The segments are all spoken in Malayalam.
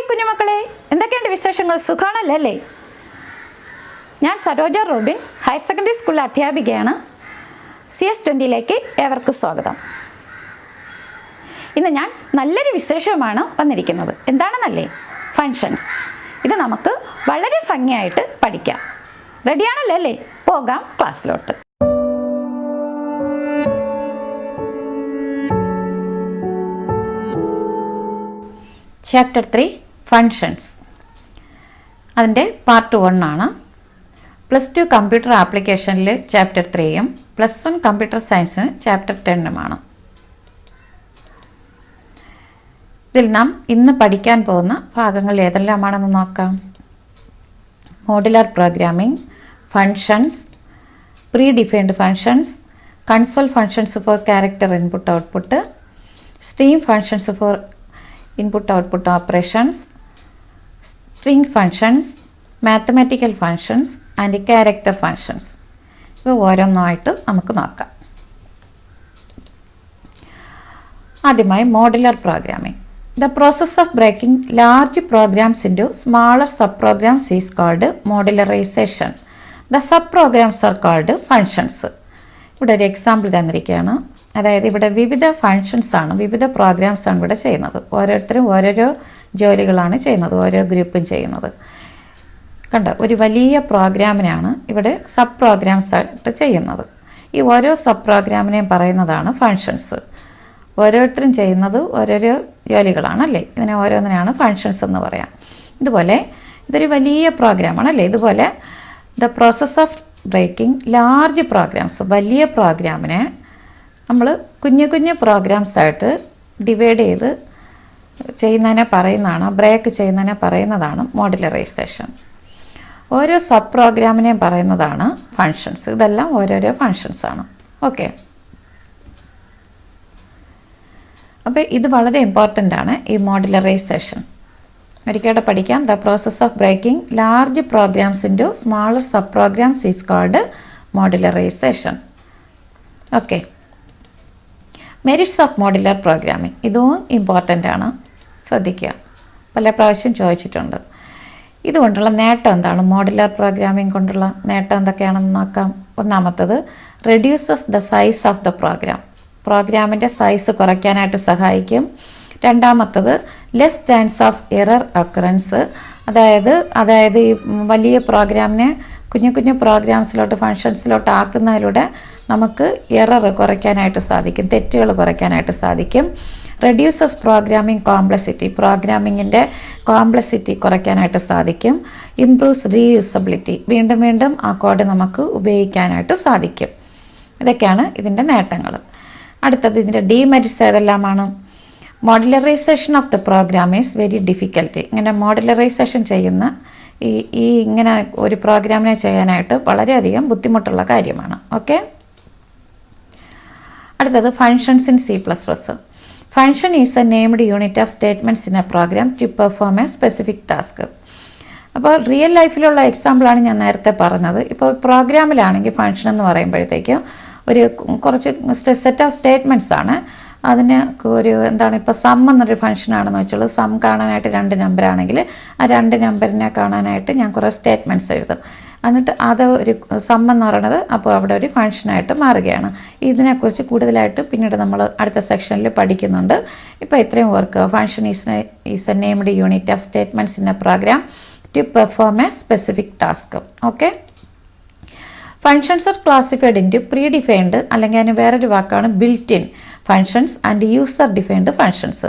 കുഞ്ഞുമക്കളെ, എന്തൊക്കെയുണ്ട് വിശേഷങ്ങൾ? സുഖാണല്ലേ? ഞാൻ സരോജ റോബിൻ, ഹയർ സെക്കൻഡറി സ്കൂളിലെ അധ്യാപികയാണ്. CS20യിലേക്ക് ഏവർക്കും സ്വാഗതം. ഇന്ന് ഞാൻ നല്ലൊരു വിശേഷവുമാണ് വന്നിരിക്കുന്നത്. എന്താണെന്നല്ലേ? ഫങ്ഷൻസ്. ഇത് നമുക്ക് വളരെ ഭംഗിയായിട്ട് പഠിക്കാം. റെഡിയാണല്ലേ? പോകാം ക്ലാസ്സിലോട്ട്. Chapter 3 functions. അതിൻ്റെ പാർട്ട് 1 ആണ്. +2 കമ്പ്യൂട്ടർ ആപ്ലിക്കേഷനിൽ ചാപ്റ്റർ 3യും +1 കമ്പ്യൂട്ടർ സയൻസിന് ചാപ്റ്റർ 10ഉമാണ്. ഇതിൽ നാം ഇന്ന് പഠിക്കാൻ പോകുന്ന ഭാഗങ്ങൾ ഏതെല്ലാമാണെന്ന് നോക്കാം. Modular programming, functions, pre defined functions, console functions for character input output, stream functions for input output operations, string functions, mathematical functions and character functions. ഇവ ഓരോന്നായിട്ട് നമുക്ക് നോക്കാം. ആദ്യമായി modular programming. The process of breaking large programs into smaller subprograms is called modularization. The subprograms are called functions. ഇവിടെ ഒരു എക്സാമ്പിൾ തന്നിരിക്കുകയാണ്. അതായത് ഇവിടെ വിവിധ ഫങ്ഷൻസ് ആണ്, വിവിധ പ്രോഗ്രാംസ് ആണ് ഇവിടെ ചെയ്യുന്നത്. ഓരോരുത്തരും ഓരോരോ ജോലികളാണ് ചെയ്യുന്നത്, ഓരോ ഗ്രൂപ്പും ചെയ്യുന്നത്. കണ്ടോ, ഒരു വലിയ പ്രോഗ്രാമിനാണ് ഇവിടെ സബ് പ്രോഗ്രാംസ് ആയിട്ട് ചെയ്യുന്നത്. ഈ ഓരോ സബ് പ്രോഗ്രാമിനെയും പറയുന്നതാണ് ഫങ്ഷൻസ്. ഓരോരുത്തരും ചെയ്യുന്നത് ഓരോരോ ജോലികളാണല്ലേ, ഇതിനെ ഓരോന്നിനാണ് ഫങ്ഷൻസ് എന്ന് പറയാം. ഇതുപോലെ ഇതൊരു വലിയ പ്രോഗ്രാമാണല്ലേ. ഇതുപോലെ the process of breaking large programs, വലിയ പ്രോഗ്രാമിനെ നമ്മൾ കുഞ്ഞു കുഞ്ഞു പ്രോഗ്രാംസായിട്ട് ഡിവൈഡ് ചെയ്ത് ചെയ്യുന്നതിനെ പറയുന്നതാണ്, ബ്രേക്ക് ചെയ്യുന്നതിനെ പറയുന്നതാണ് മോഡുലറൈസേഷൻ. ഓരോ സബ് പ്രോഗ്രാമിനെയും പറയുന്നതാണ് ഫങ്ഷൻസ്. ഇതെല്ലാം ഓരോരോ ഫങ്ഷൻസാണ്. ഓക്കെ, അപ്പോൾ ഇത് വളരെ ഇമ്പോർട്ടൻ്റ് ആണ് ഈ മോഡുലറൈസേഷൻ. ഒരിക്കലും പഠിക്കാം. The process of breaking large programs into smaller sub programs is called modularisation. Okay, merits of modular programming. ഇതും ഇമ്പോർട്ടൻ്റ് ആണ്, ശ്രദ്ധിക്കുക. പല പ്രാവശ്യം ചോദിച്ചിട്ടുണ്ട്. ഇതുകൊണ്ടുള്ള നേട്ടം എന്താണ്? മോഡുലർ പ്രോഗ്രാമിംഗ് കൊണ്ടുള്ള നേട്ടം എന്തൊക്കെയാണെന്ന് നോക്കാം. ഒന്നാമത്തത്, reduces the size of the program. പ്രോഗ്രാമിൻ്റെ സൈസ് കുറയ്ക്കാനായിട്ട് സഹായിക്കും. രണ്ടാമത്തത്, less chance of error occurrence. അതായത് ഈ വലിയ പ്രോഗ്രാമിനെ കുഞ്ഞു കുഞ്ഞു പ്രോഗ്രാംസിലോട്ട്, ഫങ്ഷൻസിലോട്ട് ആക്കുന്നതിലൂടെ നമുക്ക് എറർ കുറയ്ക്കാനായിട്ട് സാധിക്കും, തെറ്റുകൾ കുറയ്ക്കാനായിട്ട് സാധിക്കും. Reduces programming complexity. പ്രോഗ്രാമിങ്ങിൻ്റെ കോംപ്ലക്സിറ്റി കുറയ്ക്കാനായിട്ട് സാധിക്കും. Improves reusability. വീണ്ടും വീണ്ടും ആ കോഡ് നമുക്ക് ഉപയോഗിക്കാനായിട്ട് സാധിക്കും. ഇതൊക്കെയാണ് ഇതിൻ്റെ നേട്ടങ്ങൾ. അടുത്തത്, ഇതിൻ്റെ ഡീമെറിറ്റ്സ് ഏതെല്ലാമാണ്? Modularization of the program is very difficult. ഇങ്ങനെ മോഡുലറൈസേഷൻ ചെയ്യുന്ന ഇങ്ങനെ ഒരു പ്രോഗ്രാമിനെ ചെയ്യാനായിട്ട് വളരെയധികം ബുദ്ധിമുട്ടുള്ള കാര്യമാണ്. ഓക്കെ, അടുത്തത്, functions in C++. Function is a named unit of statements in a program to perform a specific task. അപ്പോൾ റിയൽ ലൈഫിലുള്ള എക്സാമ്പിളാണ് ഞാൻ നേരത്തെ പറഞ്ഞത്. ഇപ്പോൾ പ്രോഗ്രാമിലാണെങ്കിൽ ഫങ്ഷൻ എന്ന് പറയുമ്പോഴത്തേക്കും കുറച്ച് സെറ്റ് ഓഫ് സ്റ്റേറ്റ്മെൻറ്റ്സ് ആണ്. അതിന് ഇപ്പോൾ സം എന്നൊരു ഫങ്ഷനാണെന്ന് വെച്ചോളൂ. സം കാണാനായിട്ട് 2 നമ്പറാണെങ്കിൽ ആ 2 നമ്പറിനെ കാണാനായിട്ട് ഞാൻ കുറേ സ്റ്റേറ്റ്മെൻറ്റ്സ് എഴുതും. എന്നിട്ട് അത് ഒരു സം എന്ന് പറയുന്നത് അപ്പോൾ അവിടെ ഒരു ഫങ്ഷനായിട്ട് മാറുകയാണ്. ഇതിനെക്കുറിച്ച് കൂടുതലായിട്ട് പിന്നീട് നമ്മൾ അടുത്ത സെക്ഷനിൽ പഠിക്കുന്നുണ്ട്. ഇപ്പോൾ ഇത്രയും ഓർക്കുക. Function is a named unit of statements in a program to perform a specific task. Okay, functions are classified into pre defined, അല്ലെങ്കിൽ അതിന് വേറൊരു വാക്കാണ് built in functions and user defined functions.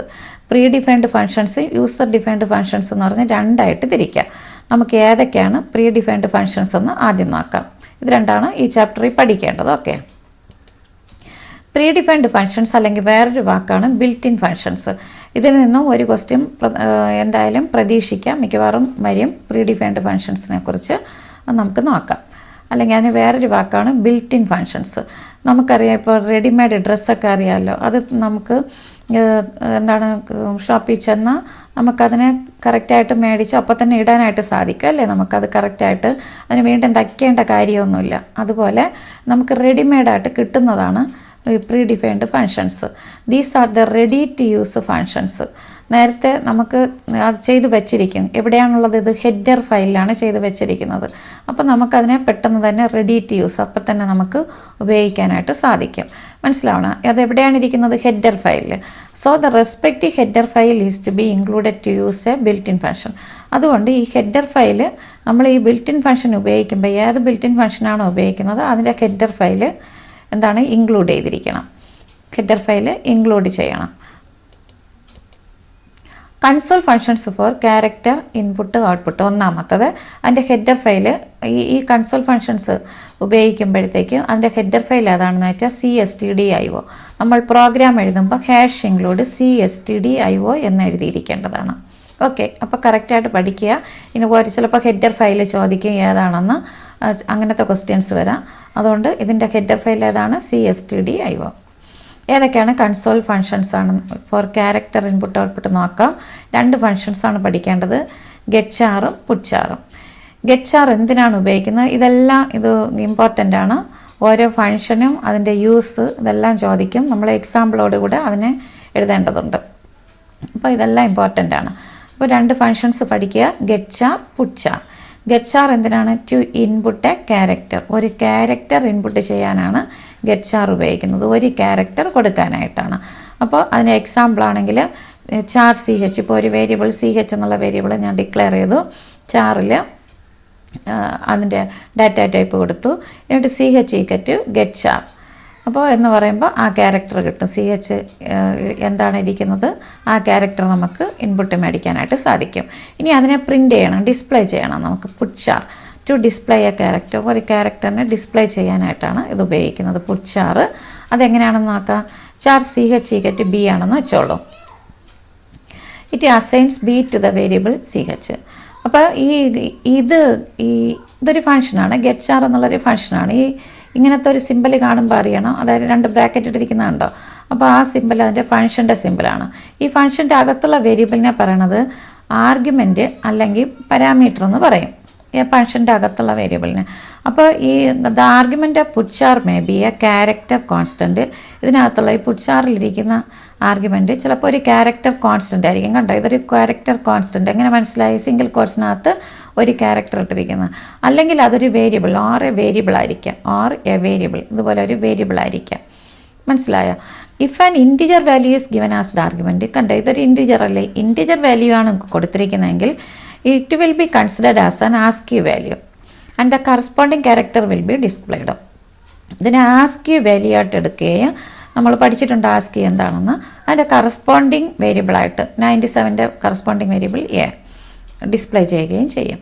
Pre defined functions, user defined functions എന്ന് പറഞ്ഞ് രണ്ടായിട്ട് തിരിക്കാം. നമുക്ക് ഏതൊക്കെയാണ് പ്രീ ഡിഫൈൻഡ് ഫങ്ഷൻസ് എന്ന് ആദ്യം നോക്കാം. ഇത് രണ്ടാണ് ഈ ചാപ്റ്ററിൽ പഠിക്കേണ്ടത്. ഓക്കെ, പ്രീ ഡിഫൈൻഡ് ഫങ്ഷൻസ് അല്ലെങ്കിൽ വേറൊരു വാക്കാണ് ബിൽറ്റ് ഇൻ ഫങ്ഷൻസ്. ഇതിൽ നിന്നും ഒരു ക്വസ്റ്റ്യൻ എന്തായാലും പ്രതീക്ഷിക്കാം, മിക്കവാറും വരും. പ്രീ ഡിഫൈൻഡ് ഫങ്ഷൻസിനെ കുറിച്ച് നമുക്ക് നോക്കാം. അല്ലെങ്കിൽ അതിന് വേറൊരു വാക്കാണ് ബിൽറ്റ് ഇൻ ഫങ്ഷൻസ്. നമുക്കറിയാം, ഇപ്പോൾ റെഡിമെയ്ഡ് ഡ്രസ്സൊക്കെ അറിയാമല്ലോ. അത് നമുക്ക് ഷോപ്പിൽ ചെന്നാൽ നമുക്കതിനെ കറക്റ്റായിട്ട് മേടിച്ച് അപ്പോൾ തന്നെ ഇടാനായിട്ട് സാധിക്കും അല്ലേ. നമുക്കത് കറക്റ്റായിട്ട് അതിന് വീണ്ടും തയ്ക്കേണ്ട കാര്യമൊന്നുമില്ല. അതുപോലെ നമുക്ക് റെഡിമെയ്ഡായിട്ട് കിട്ടുന്നതാണ് pre defined functions. These are the ready to use functions. നേരത്തെ നമുക്ക് അത് ചെയ്ത് വെച്ചിരിക്കും. എവിടെയാണുള്ളത്? ഇത് ഹെഡർ ഫയലിലാണ് ചെയ്ത് വെച്ചിരിക്കുന്നത്. അപ്പോൾ നമുക്കതിനെ പെട്ടെന്ന് തന്നെ റെഡി ടു യൂസ് അപ്പം തന്നെ നമുക്ക് ഉപയോഗിക്കാനായിട്ട് സാധിക്കും. മനസ്സിലാവണം? അതെവിടെയാണ് ഇരിക്കുന്നത്? ഹെഡർ ഫയലിൽ. So the respective header file is to be included to use a built in function. അതുകൊണ്ട് ഈ ഹെഡർ ഫയൽ നമ്മൾ ഈ ബിൽറ്റ് ഇൻ ഫംഗ്ഷൻ ഉപയോഗിക്കുമ്പോൾ ഏത് ബിൽറ്റ് ഇൻ ഫംഗ്ഷനാണോ ഉപയോഗിക്കുന്നത് അതിൻ്റെ ഹെഡർ ഫയൽ എന്താണ്? ഇൻക്ലൂഡ് ചെയ്തിരിക്കണം. ഹെഡർ ഫയൽ ഇൻക്ലൂഡ് ചെയ്യണം. Console functions for character input output. ഒന്നാമത്തത് അതിൻ്റെ ഹെഡർ ഫയൽ. ഈ കൺസോൾ ഫങ്ഷൻസ് ഉപയോഗിക്കുമ്പോഴത്തേക്കും അതിൻ്റെ ഹെഡർ ഫയൽ ഏതാണെന്ന് വെച്ചാൽ CSTDIO. നമ്മൾ പ്രോഗ്രാം എഴുതുമ്പോൾ # ഇൻക്ലൂഡ് CSTDIO എന്ന് എഴുതിയിരിക്കേണ്ടതാണ്. ഓക്കെ, അപ്പോൾ കറക്റ്റായിട്ട് പഠിക്കുക. ഇനി ചിലപ്പോൾ ഹെഡർ ഫയൽ ചോദിക്കുക ഏതാണെന്ന്, അങ്ങനത്തെ ക്വസ്റ്റ്യൻസ് വരാം. അതുകൊണ്ട് ഇതിൻ്റെ ഹെഡർ ഫയൽ ഏതാണ്? CSTDIO. ഏതൊക്കെയാണ് കൺസോൾ ഫങ്ഷൻസ് ആണ് ഫോർ ക്യാരക്ടർ ഇൻപുട്ട് ഔട്ട്പുട്ട് നോക്കാം. 2 ഫങ്ഷൻസാണ് പഠിക്കേണ്ടത്, ഗെറ്റ്ചാറും പുട്ട്ചാറും. ഗെറ്റ്ചാർ എന്തിനാണ് ഉപയോഗിക്കുന്നത്? ഇതെല്ലാം ഇത് ഇമ്പോർട്ടൻ്റ് ആണ്. ഓരോ ഫങ്ഷനും അതിൻ്റെ യൂസ് ഇതെല്ലാം ചോദിക്കും. നമ്മൾ എക്സാമ്പിളോടുകൂടെ അതിനെ എഴുതേണ്ടതുണ്ട്. അപ്പോൾ ഇതെല്ലാം ഇമ്പോർട്ടൻ്റ് ആണ്. അപ്പോൾ 2 ഫങ്ഷൻസ് പഠിക്കുക, ഗെറ്റ്ചാർ, പുട്ട്ചാർ. ഗെറ്റ്ചാർ എന്തിനാണ്? To input a character. ഒരു ക്യാരക്ടർ ഇൻപുട്ട് ചെയ്യാനാണ് ഗെറ്റ്ചാർ ഉപയോഗിക്കുന്നത്, ഒരു ക്യാരക്ടർ കൊടുക്കാനായിട്ടാണ്. അപ്പോൾ അതിന് എക്സാമ്പിൾ ആണെങ്കിൽ ചാർ CH. ഇപ്പോൾ ഒരു വേരിയബിൾ CH എന്നുള്ള വേരിയബിൾ ഞാൻ ഡിക്ലെയർ ചെയ്തു. ചാറിൽ അതിൻ്റെ ഡാറ്റ ടൈപ്പ് കൊടുത്തു. എന്നിട്ട് CH = ഗെറ്റ്ചാർ. അപ്പോൾ എന്ന് പറയുമ്പോൾ ആ ക്യാരക്ടർ കിട്ടും. CH എന്താണ് ഇരിക്കുന്നത് ആ ക്യാരക്ടർ നമുക്ക് ഇൻപുട്ട് മേടിക്കാനായിട്ട് സാധിക്കും. ഇനി അതിനെ പ്രിൻ്റ് ചെയ്യണം, ഡിസ്പ്ലേ ചെയ്യണം. നമുക്ക് പുട്ട്ചാർ ടു ഡിസ്പ്ലേ എ ക്യാരക്ടർ. ഒരു ക്യാരക്ടറിനെ ഡിസ്പ്ലേ ചെയ്യാനായിട്ടാണ് ഇത് ഉപയോഗിക്കുന്നത് പുട്ട്ചാർ. അതെങ്ങനെയാണെന്ന് നോക്കാം. ചാർ CH = B ആണെന്ന് വെച്ചോളൂ. It assigns B to the variable CH. അപ്പോൾ ഇതൊരു ഫങ്ഷനാണ്. ഗെറ്റ്ചാർ എന്നുള്ളൊരു ഫങ്ഷനാണ്. ഇങ്ങനത്തെ ഒരു സിമ്പൽ കാണുമ്പോൾ അറിയണം, അതായത് 2 ബ്രാക്കറ്റ് ഇട്ടിരിക്കുന്നുണ്ടോ. അപ്പോൾ ആ സിമ്പൽ അതിൻ്റെ ഫങ്ഷൻ്റെ സിമ്പലാണ്. ഈ ഫങ്ഷൻ്റെ അകത്തുള്ള വേരിയബിളിനെ പറയണത് ആർഗ്യുമെൻറ്റ് അല്ലെങ്കിൽ പാരാമീറ്റർ എന്ന് പറയും, ഈ ഫങ്ഷൻ്റെ അകത്തുള്ള വേരിയബിളിന്. അപ്പോൾ ഈ the argument of putchar may be a character constant. ഇതിനകത്തുള്ള ഈ പുട്ട്ചാറിലിരിക്കുന്ന ആർഗ്യുമെൻറ്റ് ചിലപ്പോൾ ഒരു ക്യാരക്ടർ കോൺസ്റ്റൻ്റ് ആയിരിക്കും. കണ്ടോ, ഇതൊരു ക്യാരക്ടർ കോൺസ്റ്റൻറ്റ്. എങ്ങനെ മനസ്സിലായി? സിംഗിൾ കോഴ്സിനകത്ത് ഒരു ക്യാരക്ടർ ഇട്ടിരിക്കുന്നത്. അല്ലെങ്കിൽ അതൊരു വേരിയബിൾ ഓർ എ വേരിയബിൾ ആയിരിക്കാം. ഓർ എ വേരിയബിൾ, ഇതുപോലെ ഒരു വേരിയബിൾ ആയിരിക്കാം. മനസ്സിലായോ? If an integer value is given as the argument. കണ്ടോ, ഇതൊരു ഇൻറ്റിജർ അല്ലേ? ഇൻറ്റിജർ വാല്യൂ ആണ് കൊടുത്തിരിക്കുന്നതെങ്കിൽ it will be considered as an ASCII value and the corresponding character will be displayed. ഇതിനെ ASCII വാല്യൂ ആയിട്ട് എടുക്കുകയും നമ്മൾ പഠിച്ചിട്ടുണ്ട് ASCII എന്താണെന്ന്. അതിൻ്റെ കറസ്പോണ്ടിങ് വേരിയബിളായിട്ട് 97ൻ്റെ കറസ്പോണ്ടിങ് വേരിയബിൾ A ഡിസ്പ്ലേ ചെയ്യുകയും ചെയ്യും.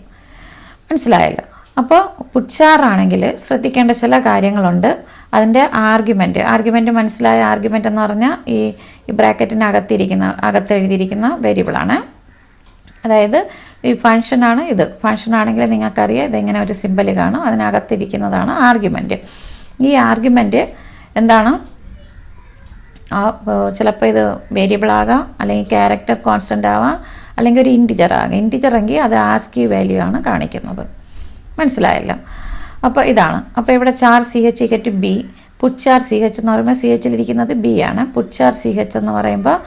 മനസ്സിലായല്ലോ? അപ്പോൾ പുട്ട്ചാർ ആണെങ്കിൽ ശ്രദ്ധിക്കേണ്ട ചില കാര്യങ്ങളുണ്ട്. അതിൻ്റെ ആർഗ്യുമെൻറ്റ് മനസ്സിലായ? ആർഗ്യുമെൻ്റ് എന്ന് പറഞ്ഞാൽ ഈ അകത്തെഴുതിയിരിക്കുന്ന വേരിയബിളാണ്. അതായത് ഈ ഫങ്ഷനാണ് ഇത്. ഫങ്ഷനാണെങ്കിൽ നിങ്ങൾക്കറിയാം ഇതെങ്ങനെ ഒരു സിമ്പൽ കാണും, അതിനകത്തിരിക്കുന്നതാണ് ആർഗ്യുമെൻറ്റ്. ഈ ആർഗ്യുമെൻറ്റ് എന്താണ്? ചിലപ്പോൾ ഇത് വേരിയബിൾ ആകാം, അല്ലെങ്കിൽ ക്യാരക്ടർ കോൺസ്റ്റൻ്റ് ആവാം, അല്ലെങ്കിൽ ഒരു ഇൻറ്റിജർ ആകാം. ഇൻറ്റിജർ എങ്കിൽ അത് ASCII വാല്യൂ ആണ് കാണിക്കുന്നത്. മനസ്സിലായല്ലോ? അപ്പോൾ ഇതാണ്. അപ്പോൾ ഇവിടെ ചാർ CH = B. പുട്ട്ചാർ CH എന്ന് പറയുമ്പോൾ CHലിരിക്കുന്നത് B ആണ്. പുട്ട്ചാർ CH എന്ന് പറയുമ്പോൾ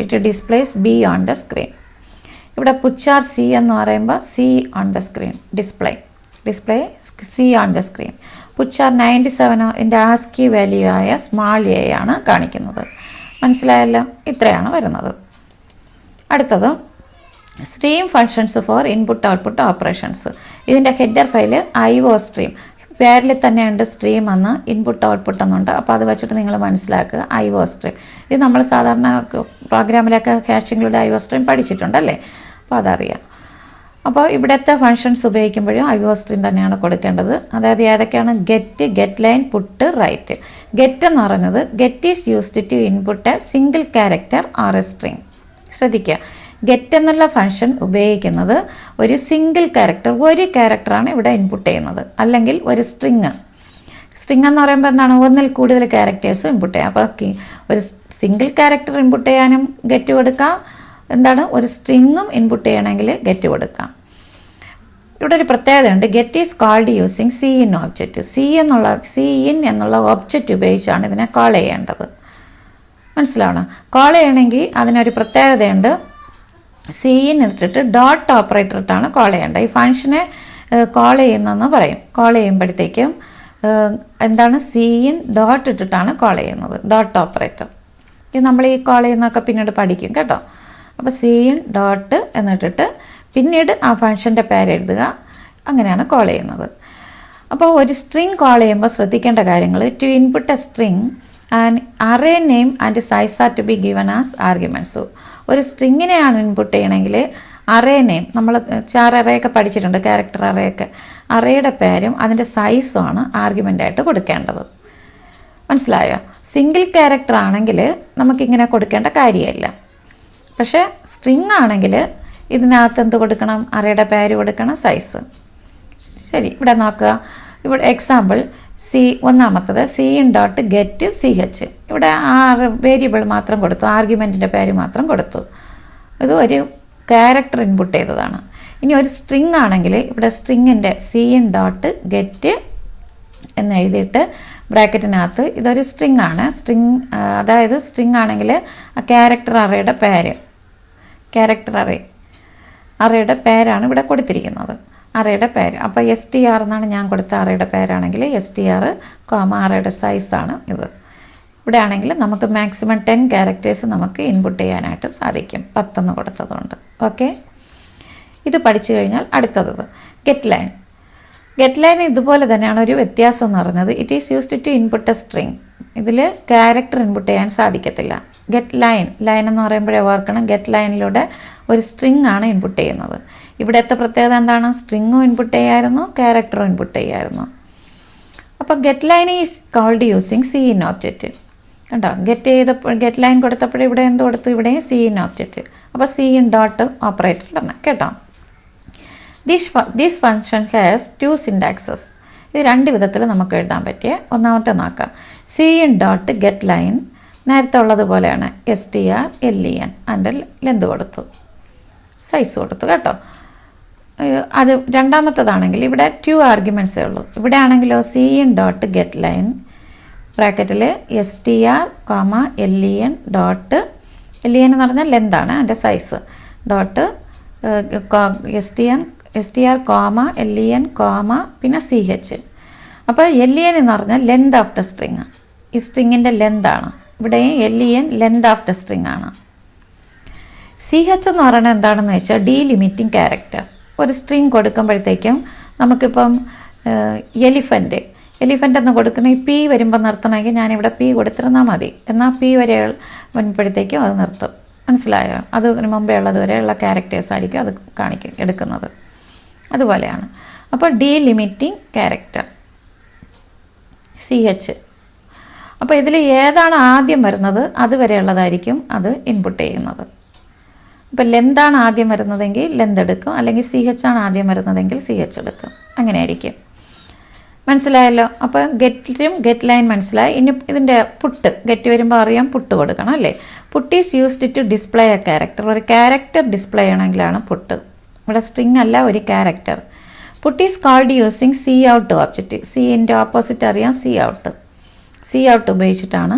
it displays B on the screen. ഇവിടെ പുട്ട്ചാർ C എന്ന് പറയുമ്പോൾ C on the screen, display C on the screen. Putchar 97 ഇതിൻ്റെ ASCII വാല്യൂ ആയ a ആണ് കാണിക്കുന്നത്. മനസ്സിലായല്ലോ? ഇത്രയാണ് വരുന്നത്. അടുത്തത് stream functions for input output operations. ഇതിൻ്റെ ഹെഡർ ഫയൽ IO സ്ട്രീം. പേരിൽ തന്നെയുണ്ട് സ്ട്രീം എന്ന്, ഇൻപുട്ട് ഔട്ട്പുട്ട് എന്നുണ്ട്. അപ്പോൾ അത് വെച്ചിട്ട് നിങ്ങൾ മനസ്സിലാക്കുക IO സ്ട്രീം. ഇത് നമ്മൾ സാധാരണ പ്രോഗ്രാമിലൊക്കെ ഹാഷിങ്ങിലൂടെ IO സ്ട്രീം പഠിച്ചിട്ടുണ്ടല്ലേ, അപ്പോൾ അതറിയാം. അപ്പോൾ ഇവിടുത്തെ ഫങ്ഷൻസ് ഉപയോഗിക്കുമ്പോഴും IO സ്ട്രീം തന്നെയാണ് കൊടുക്കേണ്ടത്. അതായത് ഏതൊക്കെയാണ്? Get line, put, write. Get എന്ന് പറയുന്നത് get is used to input a single character or a string. ശ്രദ്ധിക്കുക, ഗെറ്റ് എന്നുള്ള ഫങ്ഷൻ ഉപയോഗിക്കുന്നത് ഒരു സിംഗിൾ ക്യാരക്ടർ, ഒരു ക്യാരക്ടറാണ് ഇവിടെ ഇൻപുട്ട് ചെയ്യുന്നത്, അല്ലെങ്കിൽ ഒരു സ്ട്രിങ് എന്ന് പറയുമ്പോൾ എന്താണ്? ഒന്നിൽ കൂടുതൽ ക്യാരക്ടേഴ്സ് ഇൻപുട്ട് ചെയ്യാം. അപ്പോൾ ഒരു സിംഗിൾ ക്യാരക്ടർ ഇൻപുട്ട് ചെയ്യാനും ഗെറ്റ് കൊടുക്കാം, എന്താണ്? ഒരു സ്ട്രിങ്ങും ഇൻപുട്ട് ചെയ്യണമെങ്കിൽ ഗെറ്റ് കൊടുക്കാം. ഇവിടെ ഒരു പ്രത്യേകതയുണ്ട്. Get is called using CIN object. CIN എന്നുള്ള ഒബ്ജക്റ്റ് ഉപയോഗിച്ചാണ് ഇതിനെ കോൾ ചെയ്യേണ്ടത്. മനസ്സിലാവണം. കോൾ ചെയ്യണമെങ്കിൽ അതിനൊരു പ്രത്യേകതയുണ്ട്. സിഇൻ ഇട്ടിട്ട് ഡോട്ട് ഓപ്പറേറ്റർ ഇട്ടാണ് കോൾ ചെയ്യേണ്ടത്. ഈ ഫംഗ്ഷനെ കോൾ ചെയ്യുന്നതെന്ന് പറയും. കോൾ ചെയ്യുമ്പോഴത്തേക്കും എന്താണ് സിഇൻ ഡോട്ട് ഇട്ടിട്ടാണ് കോൾ ചെയ്യുന്നത്, ഡോട്ട് ഓപ്പറേറ്റർ. ഇത് നമ്മൾ ഈ കോൾ ചെയ്യുന്നതൊക്കെ പിന്നീട് പഠിക്കും കേട്ടോ. അപ്പോൾ സിഇൻ ഡോട്ട് എന്നിട്ടിട്ട് പിന്നീട് ആ ഫംഗ്ഷൻ്റെ പേരെഴുതുക, അങ്ങനെയാണ് കോൾ ചെയ്യുന്നത്. അപ്പോൾ ഒരു സ്ട്രിങ് കോൾ ചെയ്യുമ്പോൾ ശ്രദ്ധിക്കേണ്ട കാര്യങ്ങൾ: to input a string and array name and size are to be given as arguments. ഒരു സ്ട്രിങ്ങിനെയാണ് ഇൻപുട്ട് ചെയ്യണമെങ്കിൽ അറേ നെയിം, നമ്മൾ 4 അറേയൊക്കെ പഠിച്ചിട്ടുണ്ട്, ക്യാരക്ടർ അറേയൊക്കെ. അറേയുടെ പേരും അതിൻ്റെ സൈസുമാണ് ആർഗ്യുമെൻ്റായിട്ട് കൊടുക്കേണ്ടത്. മനസ്സിലായോ? സിംഗിൾ ക്യാരക്ടർ ആണെങ്കിൽ നമുക്കിങ്ങനെ കൊടുക്കേണ്ട കാര്യമില്ല. പക്ഷേ സ്ട്രിങ് ആണെങ്കിൽ ഇതിനകത്ത് എന്ത് കൊടുക്കണം? അറേയുടെ പേര് കൊടുക്കണം, സൈസ്. ശരി, ഇവിടെ നോക്കുക. ഇവിടെ എക്സാമ്പിൾ ഒന്നാമത്തത് സിഇൻ ഡോട്ട് ഗെറ്റ് CH. ഇവിടെ വേരിയബിൾ മാത്രം കൊടുത്തു, ആർഗ്യുമെൻറ്റിൻ്റെ പേര് മാത്രം കൊടുത്തു. ഇത് ഒരു ക്യാരക്ടർ ഇൻപുട്ട് ചെയ്തതാണ്. ഇനി ഒരു സ്ട്രിങ് ആണെങ്കിൽ ഇവിടെ സ്ട്രിങ്ങിൻ്റെ സിഇൻ ഡോട്ട് ഗെറ്റ് എന്ന് എഴുതിയിട്ട് ബ്രാക്കറ്റിനകത്ത് ഇതൊരു സ്ട്രിങ് ആണ്. അതായത് സ്ട്രിങ് ആണെങ്കിൽ ആ ക്യാരക്ടർ അറേയുടെ പേര്, ക്യാരക്ടർ അറേയുടെ പേരാണ് ഇവിടെ കൊടുത്തിരിക്കുന്നത്, അറേയുടെ പേര്. അപ്പോൾ STR എന്നാണ് ഞാൻ കൊടുത്ത അറേയുടെ പേരാണെങ്കിൽ STR, അറേയുടെ സൈസാണ് ഇത്. ഇവിടെ ആണെങ്കിൽ നമുക്ക് മാക്സിമം 10 ക്യാരക്ടേഴ്സ് നമുക്ക് ഇൻപുട്ട് ചെയ്യാനായിട്ട് സാധിക്കും, 10 കൊടുത്തതുകൊണ്ട്. ഓക്കെ, ഇത് പഠിച്ചു കഴിഞ്ഞാൽ അടുത്തത് ഗെറ്റ് ലൈൻ. ഗെറ്റ് ലൈൻ ഇതുപോലെ തന്നെയാണ്, ഒരു വ്യത്യാസം എന്ന് പറഞ്ഞത് it is used to input a string. ഇതിൽ ക്യാരക്ടർ ഇൻപുട്ട് ചെയ്യാൻ സാധിക്കത്തില്ല. ഗെറ്റ് ലൈൻ എന്ന് പറയുമ്പോഴേ ഓർക്കണം, ഗെറ്റ് ലൈനിലൂടെ ഒരു സ്ട്രിങ് ആണ് ഇൻപുട്ട് ചെയ്യുന്നത്. ഇവിടുത്തെ പ്രത്യേകത എന്താണ്? സ്ട്രിങ്ങും ഇൻപുട്ട് ചെയ്യായിരുന്നു, ക്യാരക്ടറും ഇൻപുട്ട് ചെയ്യായിരുന്നു. അപ്പോൾ get line is called using cin object. കണ്ടോ, ഗെറ്റ് ലൈൻ കൊടുത്തപ്പോഴേ ഇവിടെ എന്ത് കൊടുത്തു? ഇവിടെയും സിഇൻ ഓബ്ജക്റ്റ്. അപ്പോൾ സിഇൻ ഡോട്ട് ഓപ്പറേറ്റർ ഇടണം കേട്ടോ. This function has 2 സിൻടാക്സസ്. ഇത് 2 വിധത്തിൽ നമുക്ക് എഴുതാൻ പറ്റിയ. ഒന്നാമത്തെ നോക്കാം. സിഇൻ ഡോട്ട് ഗെറ്റ് ലൈൻ നേരത്തെ ഉള്ളതുപോലെയാണ്, STR LEN അതിൻ്റെ ലെന്ത് കൊടുത്തു, സൈസ് കൊടുത്തു കേട്ടോ. അത് രണ്ടാമത്തതാണെങ്കിൽ ഇവിടെ 2 ആർഗ്യുമെൻറ്റ്സേ ഉള്ളൂ. ഇവിടെ ആണെങ്കിലോ സിഇൻ ഡോട്ട് ഗെറ്റ് ലൈൻ ബ്രാക്കറ്റിൽ STR, LEN ഡോട്ട്, LEN എന്ന് പറഞ്ഞാൽ ലെന്താണ്, അതിൻ്റെ സൈസ് ഡോട്ട് STR, LEN, പിന്നെ CH. അപ്പോൾ LEN എന്ന് പറഞ്ഞാൽ ലെന്ത് ഓഫ് ദ സ്ട്രിങ്, ഈ സ്ട്രിങ്ങിൻ്റെ ലെന്താണ്. ഇവിടെയും LEN length of the string ആണ്. CH എന്ന് പറയുന്നത് എന്താണെന്ന് വെച്ചാൽ ഡീലിമിറ്റിംഗ് ക്യാരക്ടർ. ഒരു സ്ട്രിങ് കൊടുക്കുമ്പോഴത്തേക്കും നമുക്കിപ്പം എലിഫൻറ്റ് എന്ന് കൊടുക്കണമെങ്കിൽ P വരുമ്പോൾ നിർത്തണമെങ്കിൽ ഞാനിവിടെ P കൊടുത്തിരുന്നാൽ മതി. എന്നാൽ P വരെ വരുമ്പോഴത്തേക്കും അത് നിർത്തും. മനസ്സിലായോ? അത് മുമ്പേ ഉള്ളത് വരെയുള്ള ക്യാരക്ടേഴ്സ് ആയിരിക്കും അത് എടുക്കുന്നത്. അതുപോലെയാണ്. അപ്പോൾ ഡീലിമിറ്റിംഗ് ക്യാരക്ടർ CH. അപ്പോൾ ഇതിൽ ഏതാണ് ആദ്യം വരുന്നത് അതുവരെയുള്ളതായിരിക്കും അത് ഇൻപുട്ട് ചെയ്യുന്നത്. ഇപ്പോൾ ലെന്താണ് ആദ്യം വരുന്നതെങ്കിൽ ലെന്ത് എടുക്കും, അല്ലെങ്കിൽ CH ആണ് ആദ്യം വരുന്നതെങ്കിൽ CH എടുക്കും. അങ്ങനെയായിരിക്കും. മനസ്സിലായല്ലോ? അപ്പോൾ ഗെറ്റ് ലൈൻ മനസ്സിലായി. ഇനി ഇതിൻ്റെ ഗെറ്റ് വരുമ്പോൾ അറിയാം, പുട്ട് കൊടുക്കണം അല്ലേ? Put is used to display a character. ഒരു ക്യാരക്ടർ ഡിസ്പ്ലേ ചെയ്യണമെങ്കിലാണ് പുട്ട്. ഇവിടെ സ്ട്രിങ് അല്ല, ഒരു character. Put is called using COUT object. സിൻ്റെ ഓപ്പോസിറ്റ് അറിയാം, COUT ഉപയോഗിച്ചിട്ടാണ്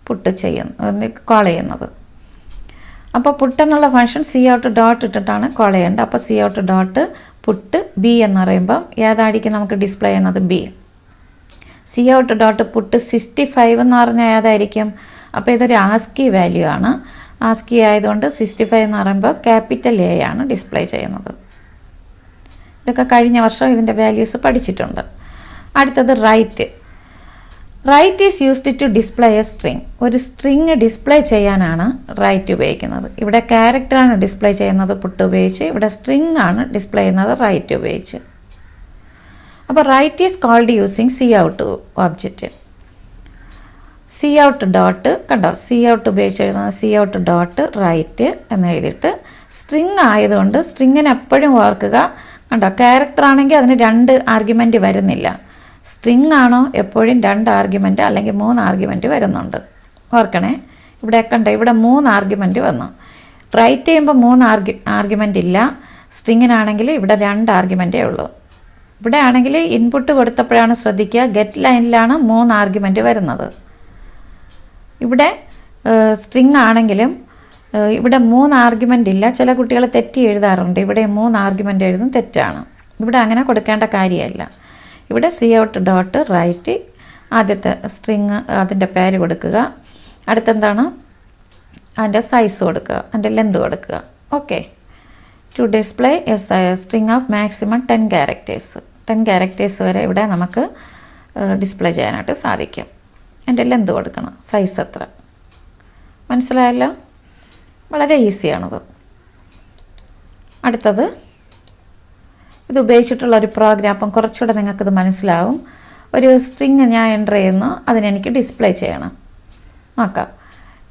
പുട്ട് കോൾ ചെയ്യുന്നത്. അപ്പോൾ പുട്ട് എന്നുള്ള ഫംഗ്ഷൻ COUT ഡോട്ട് ഇട്ടിട്ടാണ് കോൾ ചെയ്യേണ്ടത്. അപ്പോൾ COUT ഡോട്ട് പുട്ട് B എന്ന് പറയുമ്പം ഏതായിരിക്കും നമുക്ക് ഡിസ്പ്ലേ ചെയ്യുന്നത്? B. COUT ഡോട്ട് പുട്ട് 65 എന്ന് പറഞ്ഞാൽ ഏതായിരിക്കും? അപ്പോൾ ഇതൊരു ആസ്കി വാല്യൂ ആണ്. ആസ്കി ആയതുകൊണ്ട് 65 എന്ന് പറയുമ്പോൾ ക്യാപിറ്റൽ A ആണ് ഡിസ്പ്ലേ ചെയ്യുന്നത്. ഇതൊക്കെ കഴിഞ്ഞ വർഷം ഇതിൻ്റെ വാല്യൂസ് പഠിച്ചിട്ടുണ്ട്. അടുത്തത് write. Write is used to display a string. ഒരു സ്ട്രിങ് ഡിസ്പ്ലേ ചെയ്യാനാണ് റൈറ്റ് ഉപയോഗിക്കുന്നത്. ഇവിടെ ക്യാരക്ടറാണ് ഡിസ്പ്ലേ ചെയ്യുന്നത് പുട്ട് ഉപയോഗിച്ച്, ഇവിടെ സ്ട്രിങ് ആണ് ഡിസ്പ്ലേ ചെയ്യുന്നത് റൈറ്റ് ഉപയോഗിച്ച്. അപ്പോൾ write is called using COUT object. COUT dot കണ്ടോ, COUT ഉപയോഗിച്ച് എഴുതുന്നത് COUT ഡോട്ട് റൈറ്റ് എന്ന് എഴുതിയിട്ട് സ്ട്രിങ് ആയതുകൊണ്ട് സ്ട്രിങ്ങിന് എപ്പോഴും ഓർക്കുക കണ്ടോ, ക്യാരക്ടർ ആണെങ്കിൽ അതിന് 2 ആർഗ്യുമെൻറ്റ് വരുന്നില്ല. സ്ട്രിങ് ആണോ എപ്പോഴും 2 ആർഗ്യുമെൻറ്റ് അല്ലെങ്കിൽ 3 ആർഗ്യുമെൻറ്റ് വരുന്നുണ്ട്. ഓർക്കണേ, ഇവിടെ കണ്ടോ, ഇവിടെ 3 ആർഗ്യുമെൻറ്റ് വന്നു. റൈറ്റ് ചെയ്യുമ്പോൾ 3 ആർഗ്യുമെൻ്റ് ഇല്ല. സ്ട്രിങ്ങിനാണെങ്കിൽ ഇവിടെ 2 ആർഗ്യുമെൻറ്റേ ഉള്ളൂ. ഇവിടെ ആണെങ്കിൽ ഇൻപുട്ട് കൊടുത്തപ്പോഴാണ് ശ്രദ്ധിക്കുക, ഗെറ്റ് ലൈനിലാണ് 3 ആർഗ്യുമെൻറ്റ് വരുന്നത്. ഇവിടെ സ്ട്രിങ് ആണെങ്കിലും ഇവിടെ 3 ആർഗ്യുമെൻ്റ് ഇല്ല. ചില കുട്ടികൾ തെറ്റി എഴുതാറുണ്ട്. ഇവിടെ 3 ആർഗ്യുമെൻ്റ് എഴുതും, തെറ്റാണ്. ഇവിടെ അങ്ങനെ കൊടുക്കേണ്ട കാര്യമല്ല. ഇവിടെ സി ഔട്ട് ഡോട്ട് റൈറ്റ് ആദ്യത്തെ സ്ട്രിങ് അതിൻ്റെ പേര് കൊടുക്കുക. അടുത്തെന്താണ് അതിൻ്റെ സൈസ് കൊടുക്കുക, അതിൻ്റെ ലെന്ത് കൊടുക്കുക. Okay. To display a string of maximum 10 characters. 10 characters വരെ ഇവിടെ നമുക്ക് ഡിസ്പ്ലേ ചെയ്യാനായിട്ട് സാധിക്കും. അതിൻ്റെ ലെന്ത് കൊടുക്കണം, സൈസ് എത്ര. മനസ്സിലായല്ലോ? വളരെ ഈസിയാണത്. അടുത്തത് ഇത് ഉപയോഗിച്ചിട്ടുള്ള ഒരു പ്രോഗ്രാം. അപ്പം കുറച്ചുകൂടെ നിങ്ങൾക്കിത് മനസ്സിലാവും. ഒരു സ്ട്രിങ് ഞാൻ എൻ്റർ ചെയ്യുന്നു, അതിനെനിക്ക് ഡിസ്പ്ലേ ചെയ്യണം. നോക്കാം.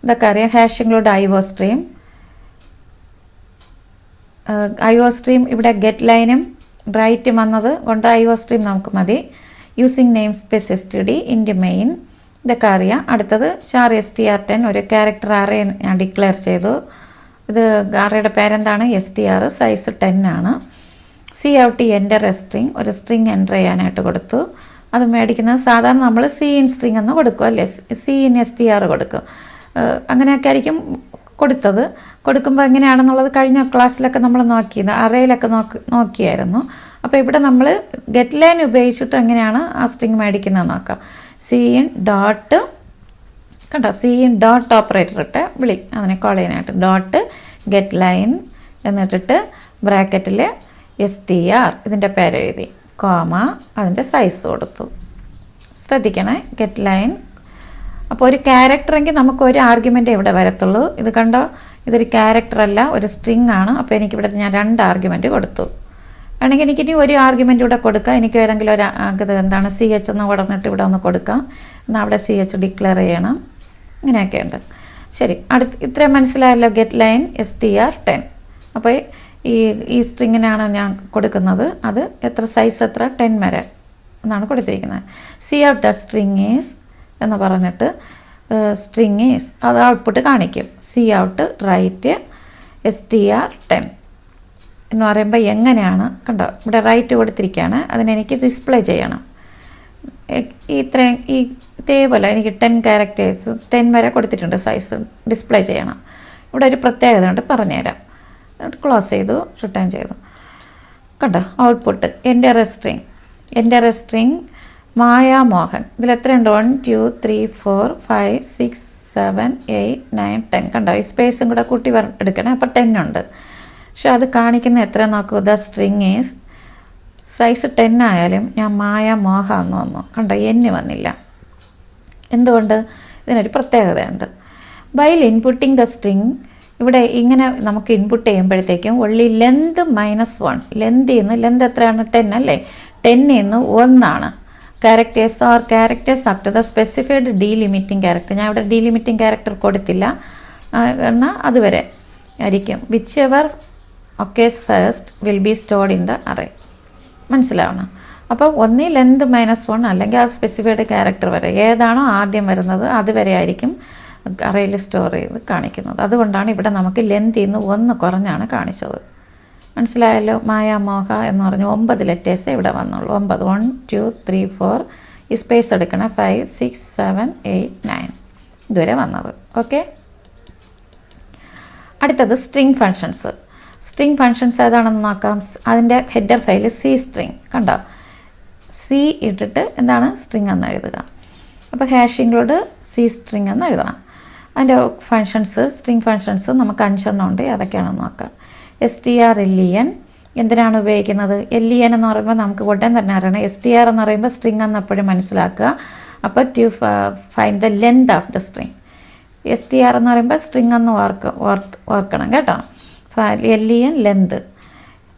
ഇതൊക്കെ അറിയാം. Hash include IO stream. IO stream ഇവിടെ ഗെറ്റ് ലൈനും റൈറ്റും വന്നത് കൊണ്ട് IO സ്ട്രീം നമുക്ക് മതി. Using name space STD into main, ഇതൊക്കെ അറിയാം. അടുത്തത് char str10 ഒരു ക്യാരക്ടർ അറേ ഞാൻ ഡിക്ലെയർ ചെയ്തു. ഇത് അറേയുടെ പേരെന്താണ്? STR. സൈസ് 10 ആണ്. C out enter A string, ഒരു സ്ട്രിങ് എൻ്റർ ചെയ്യാനായിട്ട് കൊടുത്തു. അത് മേടിക്കുന്നത് സാധാരണ നമ്മൾ സി ഇൻ സ്ട്രിങ് എന്ന് കൊടുക്കും അല്ലേ, സി ഇൻ STR കൊടുക്കും. അങ്ങനെയൊക്കെ ആയിരിക്കും കൊടുത്തത്. കൊടുക്കുമ്പോൾ എങ്ങനെയാണെന്നുള്ളത് കഴിഞ്ഞ ക്ലാസ്സിലൊക്കെ നമ്മൾ നോക്കിയത്, അറേയിലൊക്കെ നോക്കിയായിരുന്നു. അപ്പോൾ ഇവിടെ നമ്മൾ ഗെറ്റ് ലൈൻ ഉപയോഗിച്ചിട്ട് എങ്ങനെയാണ് ആ സ്ട്രിങ് മേടിക്കുന്നത് നോക്കാം. സി ഇൻ ഡോട്ട്, കണ്ടോ, സി ഇൻ ഡോട്ട് ഓപ്പറേറ്റർ ഇട്ട് അതിനെ കോൾ ചെയ്യാനായിട്ട് ഡോട്ട് ഗെറ്റ് ലൈൻ എന്നിട്ടിട്ട് ബ്രാക്കറ്റിൽ STR ഇതിൻ്റെ പേരെഴുതി, കോമ അതിൻ്റെ സൈസ് കൊടുത്തു. ശ്രദ്ധിക്കണേ, ഗെറ്റ് ലൈൻ. അപ്പോൾ ഒരു ക്യാരക്ടറെങ്കിൽ നമുക്ക് ഒരു ആർഗ്യുമെൻ്റ് ഇവിടെ വരത്തുള്ളൂ. ഇത് കണ്ടോ, ഇതൊരു ക്യാരക്ടറല്ല, ഒരു സ്ട്രിങ് ആണ്. അപ്പോൾ എനിക്കിവിടെ ഞാൻ 2 ആർഗ്യുമെൻ്റ് കൊടുത്തു. വേണമെങ്കിൽ എനിക്കിനി ഒരു ആർഗ്യുമെൻ്റ് ഇവിടെ കൊടുക്കാം. എനിക്ക് ഏതെങ്കിലും ഒരു ഇത് എന്താണ് CH എന്ന് കൊടുത്തിട്ട് ഇവിടെ ഒന്ന് കൊടുക്കാം. എന്നാൽ അവിടെ CH ഡിക്ലെയർ ചെയ്യണം. ഇങ്ങനെയൊക്കെ ഉണ്ട്. ശരി, ഇത്രയും മനസ്സിലായല്ലോ. Get line STR10. അപ്പോൾ ഈ സ്ട്രിങ്ങിനാണ് ഞാൻ കൊടുക്കുന്നത്. അത് എത്ര സൈസ് എത്ര 10 വരെ എന്നാണ് കൊടുത്തിരിക്കുന്നത്. C out the string is എന്ന് പറഞ്ഞിട്ട് സ്ട്രിങ് ഈസ് അത് ഔട്ട്പുട്ട് കാണിക്കും. സി ഔട്ട് റൈറ്റ് STR10 എന്ന് പറയുമ്പോൾ എങ്ങനെയാണ് കണ്ടോ, ഇവിടെ റൈറ്റ് കൊടുത്തിരിക്കുകയാണ്. അതിനെനിക്ക് ഡിസ്പ്ലേ ചെയ്യണം. ഇതേപോലെ എനിക്ക് 10 ക്യാരക്ടേഴ്സ് 10 വരെ കൊടുത്തിട്ടുണ്ട്. സൈസ് ഡിസ്പ്ലേ ചെയ്യണം. ഇവിടെ ഒരു പ്രത്യേകത ഉണ്ട്, പറഞ്ഞുതരാം. ക്ലോസ് ചെയ്തു, റിട്ടേൺ ചെയ്തു. കണ്ടോ ഔട്ട്പുട്ട് എൻ്റർ എ സ്ട്രിങ് മായ മോഹൻ. ഇതിൽ എത്രയുണ്ട്? 1 2 3 4 5 6 7 8 9 10. കണ്ടോ, ഈ സ്പേസും കൂടെ കൂട്ടി എടുക്കണേ. അപ്പോൾ 10 ഉണ്ട്. പക്ഷെ അത് കാണിക്കുന്ന എത്ര നോക്കൂ. ദ സ്ട്രിങ് ഈസ് സൈസ് 10 ആയാലും ഞാൻ മായ മോഹ എന്ന് വന്നു. കണ്ടോ, വന്നില്ല. എന്തുകൊണ്ട്? ഇതിനൊരു പ്രത്യേകതയുണ്ട്. വൈൽ ഇൻപുട്ടിങ് ദ സ്ട്രിങ്, ഇവിടെ ഇങ്ങനെ നമുക്ക് ഇൻപുട്ട് ചെയ്യുമ്പോഴത്തേക്കും ഒള്ളി ലെന്ത് -1. ലെന്ത് എത്രയാണ്? 10 അല്ലേ. 10 നിന്ന് 1 ആണ്. Characters up to the specified delimiting character. ഞാൻ ഇവിടെ ഡീലിമിറ്റിംഗ് ക്യാരക്ടർ കൊടുത്തില്ല, എന്നാൽ അതുവരെ ആയിരിക്കും. Whichever occurs first will be stored in the array. മനസ്സിലാവണം? അപ്പോൾ ഒന്നീ ലെന്ത് -1 അല്ലെങ്കിൽ ആ സ്പെസിഫൈഡ് ക്യാരക്ടർ വരെ ഏതാണോ ആദ്യം വരുന്നത് അതുവരെ ആയിരിക്കും അറേയിൽ സ്റ്റോർ ചെയ്ത് കാണിക്കുന്നത്. അതുകൊണ്ടാണ് ഇവിടെ നമുക്ക് ലെന്തിൽ നിന്ന് 1 കുറഞ്ഞാണ് കാണിച്ചത്. മനസ്സിലായല്ലോ? മായാമോഹ എന്ന് പറഞ്ഞ് 9 ലെറ്റേഴ്സേ ഇവിടെ വന്നുള്ളൂ. 9 1 2 3 4 ഈ സ്പേസ് എടുക്കണം. 5 6 7 8 9 ഇതുവരെ വന്നത്. ഓക്കെ. അടുത്തത് സ്ട്രിങ് ഫങ്ഷൻസ് ഏതാണെന്ന് നോക്കാം. അതിൻ്റെ ഹെഡർ ഫയൽ സി സ്ട്രിങ്. കണ്ടോ, സി ഇട്ടിട്ട് എന്താണ് സ്ട്രിങ് എന്ന് എഴുതുക. അപ്പോൾ ഹാഷ് ഇൻക്ലൂഡ് സി സ്ട്രിങ് എന്ന് എഴുതണം. അതിൻ്റെ സ്ട്രിങ് ഫങ്ഷൻസ് നമുക്ക് 5 ഉണ്ട്. അതൊക്കെയാണെന്ന് നോക്കാം. STR-LEN എന്തിനാണ് ഉപയോഗിക്കുന്നത്? LEN എന്ന് പറയുമ്പോൾ നമുക്ക് ഉടൻ തന്നെ അറിയണം. STR എന്ന് പറയുമ്പോൾ സ്ട്രിങ് എന്ന് എപ്പോഴും മനസ്സിലാക്കുക. അപ്പോൾ to find the length of the string. STR എന്ന് പറയുമ്പോൾ സ്ട്രിങ് എന്ന് ഓർക്കണം കേട്ടോ. LEN length.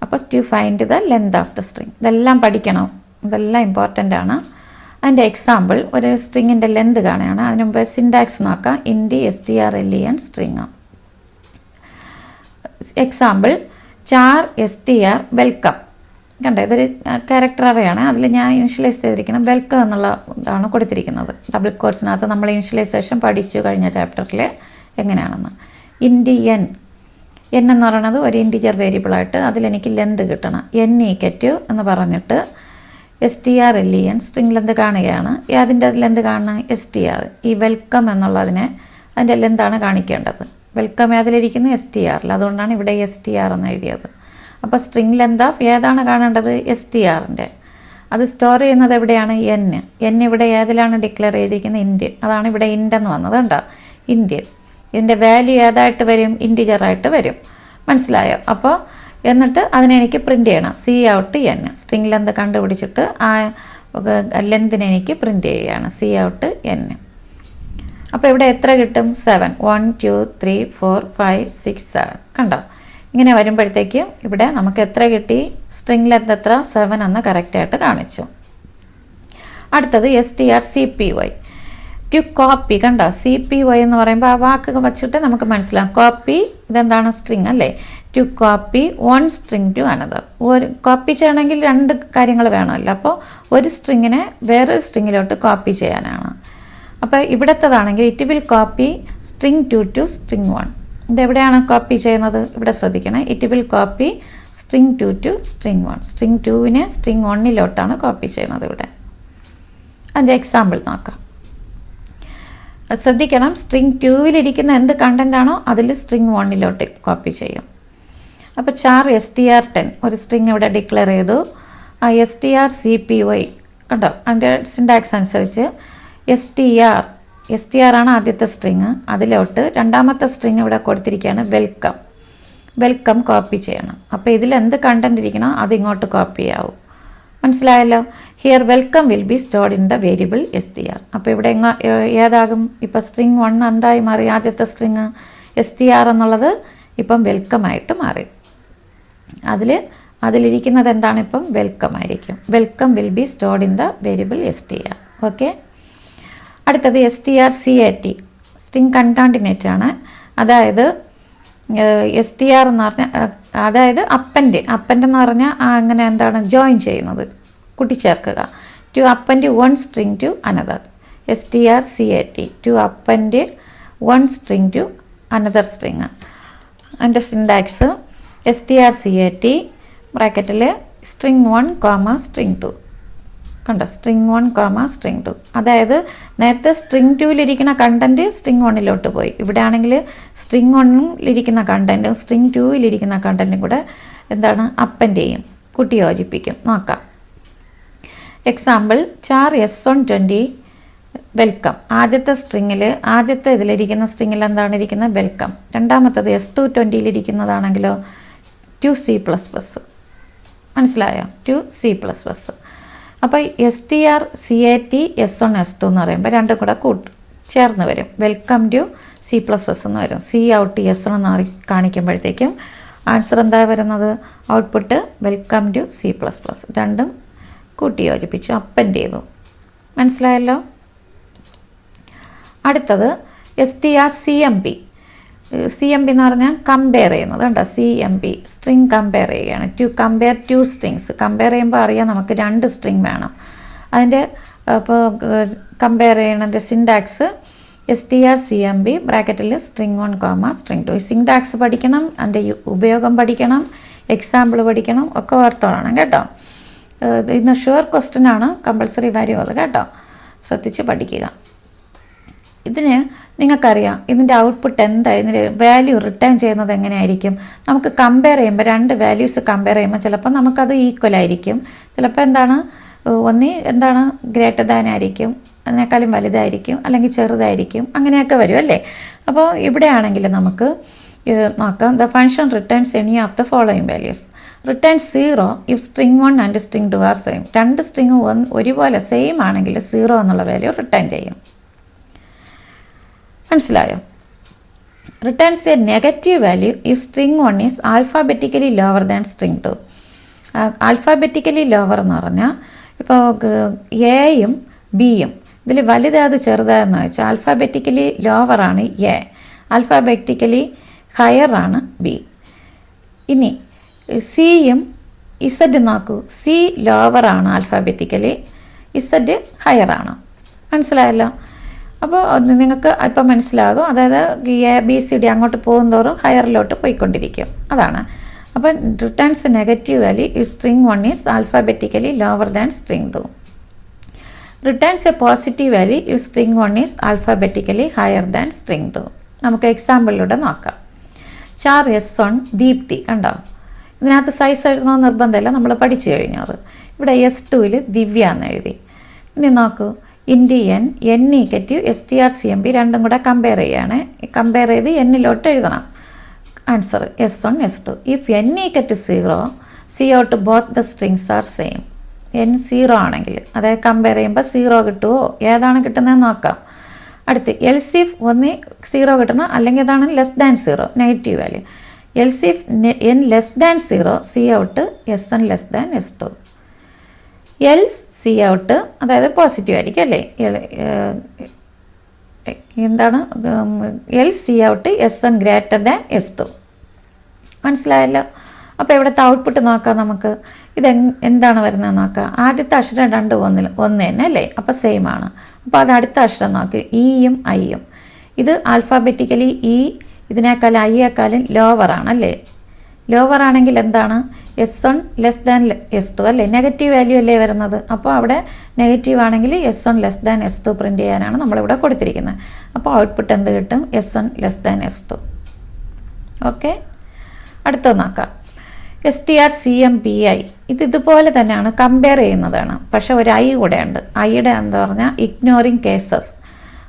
അപ്പോൾ to find the length of the string. ഇതെല്ലാം പഠിക്കണം, ഇതെല്ലാം ഇമ്പോർട്ടൻ്റ് ആണ്. അതിൻ്റെ എക്സാമ്പിൾ ഒരു സ്ട്രിങ്ങിൻ്റെ ലെന്ത് കാണുകയാണ്. അതിന് മുമ്പ് സിൻടാക്സ് നോക്കാം. Int STR-LEN string. Example char str welcome. കണ്ടോ, ഇതൊരു ക്യാരക്ടർ അറേയാണ്. അതിൽ ഞാൻ ഇനിഷ്യലൈസ് ചെയ്തിരിക്കണം വെൽക്കം എന്നുള്ള ഇതാണ് കൊടുത്തിരിക്കുന്നത്. ഡബിൾ കോഴ്സിനകത്ത് നമ്മൾ ഇനിഷ്യലൈസേഷൻ പഠിച്ചു കഴിഞ്ഞ ചാപ്റ്ററിൽ എങ്ങനെയാണെന്ന്. ഇൻഡി എൻ എന്ന് പറയുന്നത് ഒരു ഇൻറ്റിജർ വേരിയബിളായിട്ട് അതിലെനിക്ക് ലെന്ത് കിട്ടണം. n = എന്ന് പറഞ്ഞിട്ട് STR-LEN സ്ട്രിങ് ലെന്ത് കാണുകയാണ്. അതിൻ്റെ ലെന്ത് കാണുന്നത് STR. ഈ വെൽക്കം എന്നുള്ളതിനെ അതിൻ്റെ ലെന്താണ് കാണിക്കേണ്ടത്. വെൽക്കം ഏതിലിരിക്കുന്നു? STRൽ. അതുകൊണ്ടാണ് ഇവിടെ STR എന്ന് എഴുതിയത്. അപ്പോൾ സ്ട്രിങ് ലെന്ത് ഓഫ് ഏതാണ് കാണേണ്ടത്? STRൻ്റെ. അത് സ്റ്റോർ ചെയ്യുന്നത് എവിടെയാണ്? N ഇവിടെ ഏതിലാണ് ഡിക്ലെയർ ചെയ്തിരിക്കുന്നത്? ഇൻറ്റ്. അതാണ് ഇവിടെ ഇൻറ്റെന്ന് വന്നത് കണ്ടോ, ഇൻറ്റ്. ഇതിൻ്റെ വാല്യൂ ഏതായിട്ട് വരും? ഇൻറ്റിജറായിട്ട് വരും. മനസ്സിലായോ? അപ്പോൾ എന്നിട്ട് അതിനെ എനിക്ക് പ്രിൻ്റ് ചെയ്യണം. Cout N. സ്ട്രിങ് ലെന്ത് കണ്ടുപിടിച്ചിട്ട് ആ ലെന്തിനെ എനിക്ക് പ്രിൻ്റ് ചെയ്യുകയാണ്. Cout N. അപ്പോൾ ഇവിടെ എത്ര കിട്ടും? 7. 1 2 3 4 5 6 7. കണ്ടോ? ഇങ്ങനെ വരുമ്പോഴത്തേക്കും ഇവിടെ നമുക്ക് എത്ര കിട്ടി? സ്ട്രിങ് ലെന്ത് എത്ര? 7 എന്ന് കറക്റ്റായിട്ട് കാണിച്ചു. അടുത്തത് strcpy. To copy. കണ്ടോ? CPY എന്ന് പറയുമ്പോൾ ആ വാക്ക് വച്ചിട്ട് നമുക്ക് മനസ്സിലാവും. കോപ്പി ഇതെന്താണ്? സ്ട്രിങ് അല്ലേ? To copy one string to another. ഒരു കോപ്പി ചെയ്യണമെങ്കിൽ രണ്ട് കാര്യങ്ങൾ വേണമല്ലോ. അപ്പോൾ ഒരു സ്ട്രിങ്ങിനെ വേറൊരു സ്ട്രിങ്ങിലോട്ട് കോപ്പി ചെയ്യാനാണ്. അപ്പോൾ ഇവിടത്തേതാണെങ്കിൽ it will copy string 2 to string 1. ഇതെവിടെയാണ് കോപ്പി ചെയ്യുന്നത്? ഇവിടെ ശ്രദ്ധിക്കണം. It will copy string 2 to string 1. String 2വിനെ സ്ട്രിങ് 1ലോട്ടാണ് കോപ്പി ചെയ്യുന്നത് ഇവിടെ. അതിൻ്റെ എക്സാമ്പിൾ നോക്കാം. ശ്രദ്ധിക്കണം, സ്ട്രിങ് 2വിലിരിക്കുന്ന എന്ത് കണ്ടൻ്റാണോ അതിൽ സ്ട്രിങ് 1ലോട്ട് കോപ്പി ചെയ്യും. അപ്പോൾ ചാർ str10 ഒരു സ്ട്രിങ് ഇവിടെ ഡിക്ലെയർ ചെയ്തു. ആ strcpy കണ്ടോ, അതിൻ്റെ സിൻടാക്സ് അനുസരിച്ച് str ആണ് ആദ്യത്തെ സ്ട്രിങ്. അതിലോട്ട് രണ്ടാമത്തെ സ്ട്രിങ് ഇവിടെ കൊടുത്തിരിക്കുകയാണ് വെൽക്കം കോപ്പി ചെയ്യണം. അപ്പോൾ ഇതിൽ എന്ത് കണ്ടന്റ് ഇരിക്കണോ അതിങ്ങോട്ട് കോപ്പി ആവും. മനസ്സിലായല്ലോ? Here welcome will be stored in the variable str. അപ്പോൾ ഇവിടെ ഏതാകും? ഇപ്പോൾ സ്ട്രിങ് 1 എന്തായി മാറി? ആദ്യത്തെ സ്ട്രിങ് str എന്നുള്ളത് ഇപ്പം വെൽക്കമായിട്ട് മാറി. അതിലിരിക്കുന്നത് എന്താണ്? ഇപ്പം വെൽക്കം ആയിരിക്കും. Welcome will be stored in the variable str. Okay. അടുത്തത് strcat. സ്ട്രിങ് കൺകാണ്ടിനേറ്റ് ആണ്. അതായത് str എന്ന് പറഞ്ഞാൽ അതായത് അപ്പൻ്റ് എന്ന് പറഞ്ഞാൽ അങ്ങനെ എന്താണ്? ജോയിൻ ചെയ്യുന്നത്, കൂട്ടിച്ചേർക്കുക. To append one string to another. strcat to append one string to another string. അതിൻ്റെ സിൻടാക്സ് strcat ബ്രാക്കറ്റിൽ സ്ട്രിങ് 1 സ്ട്രിങ് 2. കണ്ടോ? String 1 string 2. അതായത് നേരത്തെ സ്ട്രിങ് 2വിലിരിക്കുന്ന കണ്ടൻറ്റ് സ്ട്രിങ് 1ലോട്ട് പോയി. ഇവിടെ ആണെങ്കിൽ സ്ട്രിങ് 1ലിരിക്കുന്ന കണ്ടൻറ്റും സ്ട്രിങ് 2വിലിരിക്കുന്ന കണ്ടൻറ്റും കൂടെ എന്താണ്? അപ്പൻ്റ് ചെയ്യും, കൂട്ടി യോജിപ്പിക്കും. നോക്കാം. Example char s120 welcome. ആദ്യത്തെ സ്ട്രിങ്ങിൽ ഇതിലിരിക്കുന്ന സ്ട്രിങ്ങിൽ എന്താണ് ഇരിക്കുന്നത്? വെൽക്കം. രണ്ടാമത്തത് s220ലിരിക്കുന്നതാണെങ്കിലോ ടു C++. മനസ്സിലായോ? To C++. അപ്പോൾ strcat s1 s2 എന്ന് പറയുമ്പോൾ രണ്ടും കൂടെ ചേർന്ന് വരും. വെൽക്കം ടു C++ എന്ന് വരും. Cout s1 എന്ന് കാണിക്കുമ്പോഴത്തേക്കും ആൻസർ എന്താ വരുന്നത്? Output welcome to C++. രണ്ടും കൂട്ടി യോജിപ്പിച്ചു, അപ്പൻ്റ് ചെയ്തു. മനസ്സിലായല്ലോ? അടുത്തത് strcmp. CMP എന്ന് പറഞ്ഞാൽ കമ്പയർ ചെയ്യുന്നത്. കണ്ടോ? CMP സ്ട്രിങ് കമ്പയർ ചെയ്യുകയാണ്. To compare 2 strings. കമ്പയർ ചെയ്യുമ്പോൾ അറിയാം നമുക്ക് 2 സ്ട്രിങ് വേണം. അതിൻ്റെ ഇപ്പോൾ കമ്പയർ ചെയ്യണതിൻ്റെ സിൻടാക്സ് strcmp ബ്രാക്കറ്റിൽ സ്ട്രിങ് 1 സ്ട്രിങ് 2. സിൻടാക്സ് പഠിക്കണം, അതിൻ്റെ ഉപയോഗം പഠിക്കണം, എക്സാമ്പിൾ പഠിക്കണം, ഒക്കെ ഓർത്തോളണം കേട്ടോ. ഇന്ന് ഷുവർ ക്വസ്റ്റ്യൻ ആണ്, കമ്പൾസറി വരും അത് കേട്ടോ. ശ്രദ്ധിച്ച് പഠിക്കുക. ഇതിന് നിങ്ങൾക്കറിയാം ഇതിൻ്റെ ഔട്ട്പുട്ട് എന്താ, ഇതിൻ്റെ വാല്യൂ റിട്ടേൺ ചെയ്യുന്നത് എങ്ങനെയായിരിക്കും? നമുക്ക് കമ്പയർ ചെയ്യുമ്പോൾ 2 വാല്യൂസ് കമ്പയർ ചെയ്യുമ്പോൾ ചിലപ്പോൾ നമുക്കത് ഈക്വൽ ആയിരിക്കും, ചിലപ്പോൾ എന്താണ് ഗ്രേറ്റർ ദാൻ ആയിരിക്കും, അതിനേക്കാളും വലുതായിരിക്കും, അല്ലെങ്കിൽ ചെറുതായിരിക്കും, അങ്ങനെയൊക്കെ വരും അല്ലേ? അപ്പോൾ ഇവിടെ ആണെങ്കിൽ നമുക്ക് നോക്കാം. The function returns any of the following values. Return 0 if string 1 and string 2 are same. 2 string ഒരുപോലെ സെയിം ആണെങ്കിൽ 0 എന്നുള്ള വാല്യൂ റിട്ടേൺ ചെയ്യും. മനസ്സിലായോ? Returns a negative value if string 1 is alphabetically lower than string 2. Alphabetically lower എന്ന് പറഞ്ഞാൽ ഇപ്പോൾ എയും ബിയും ഇതിൽ വലുതാത് ചെറുതാതെന്ന് വെച്ചാൽ ആൽഫാബറ്റിക്കലി ലോവറാണ് എ, ആൽഫാബറ്റിക്കലി ഹയറാണ് ബി. ഇനി സിയും ഇസഡ് നോക്കൂ. സി ലോവറാണ് ആൽഫാബറ്റിക്കലി, ഇസഡ് ഹയറാണ്. മനസ്സിലായല്ലോ? അപ്പോൾ നിങ്ങൾക്ക് ഇപ്പം മനസ്സിലാകും. അതായത് ABCD അങ്ങോട്ട് പോകുന്തോറും ഹയറിലോട്ട് പോയിക്കൊണ്ടിരിക്കും. അതാണ്. അപ്പം returns negative value if string 1 is alphabetically lower than string 2. Returns a positive value if string 1 is alphabetically higher than string 2. നമുക്ക് എക്സാമ്പിളിലൂടെ നോക്കാം. ചാർ S1 ദീപ്തി കണ്ടോ. ഇതിനകത്ത് സൈസ് എഴുതണമെന്ന് നിർബന്ധമില്ല, നമ്മൾ പഠിച്ചു കഴിഞ്ഞു അത്. ഇവിടെ S2 ദിവ്യ എന്ന് എഴുതി. ഇനി നോക്കൂ, ഇന്ത്യൻ N STRCMP രണ്ടും കൂടെ കമ്പയർ ചെയ്യാണ്. കമ്പയർ ചെയ്ത് എന്നിലോട്ട് എഴുതണം. Answer S1 S2. If N = 0 see out both the strings are same. N 0 ആണെങ്കിൽ, അതായത് കമ്പയർ ചെയ്യുമ്പോൾ 0 കിട്ടുമോ, ഏതാണ് കിട്ടുന്നതെന്ന് നോക്കാം. അടുത്ത് എൽസ് ഇഫ് ഒന്ന് 0 കിട്ടണം, അല്ലെങ്കിൽ അതാണ് less than 0 negative value. Else if N less than 0 see out S1 less than S2. Else see out അതായത് പോസിറ്റീവ് ആയിരിക്കും അല്ലേ. എന്താണ് else see out S1 greater than S2. മനസ്സിലായല്ലോ. അപ്പോൾ ഇവിടുത്തെ ഔട്ട്പുട്ട് നോക്കാം നമുക്ക്. എന്താണ് വരുന്നത് നോക്കാം. ആദ്യത്തെ അക്ഷരം രണ്ട് ഒന്ന് തന്നെ അല്ലേ, അപ്പോൾ സെയിം ആണ്. അപ്പോൾ അത് അടുത്ത അക്ഷരം നോക്കി, ഇയും ഐയും. ഇത് ആൽഫാബറ്റിക്കലി ഇ ഇതിനേക്കാളും ഐയേക്കാളും ലോവറാണ് അല്ലേ. ലോവർ ആണെങ്കിൽ എന്താണ്, S1 ലെസ് ദാൻ S2 അല്ലേ, നെഗറ്റീവ് വാല്യൂ അല്ലേ വരുന്നത്. അപ്പോൾ അവിടെ നെഗറ്റീവ് ആണെങ്കിൽ S1 less than S2 print ചെയ്യാനാണ് നമ്മളിവിടെ കൊടുത്തിരിക്കുന്നത്. അപ്പോൾ ഔട്ട്പുട്ട് എന്ത് കിട്ടും, S1 less than S2. Okay, അടുത്തത് നോക്കാം. STRCMPI ഇതുപോലെ തന്നെയാണ്, കമ്പയർ ചെയ്യുന്നതാണ്. പക്ഷേ ഒരു ഐ കൂടെ ഉണ്ട്. ഐയുടെ എന്താ പറഞ്ഞാൽ ഇഗ്നോറിങ് കേസസ്,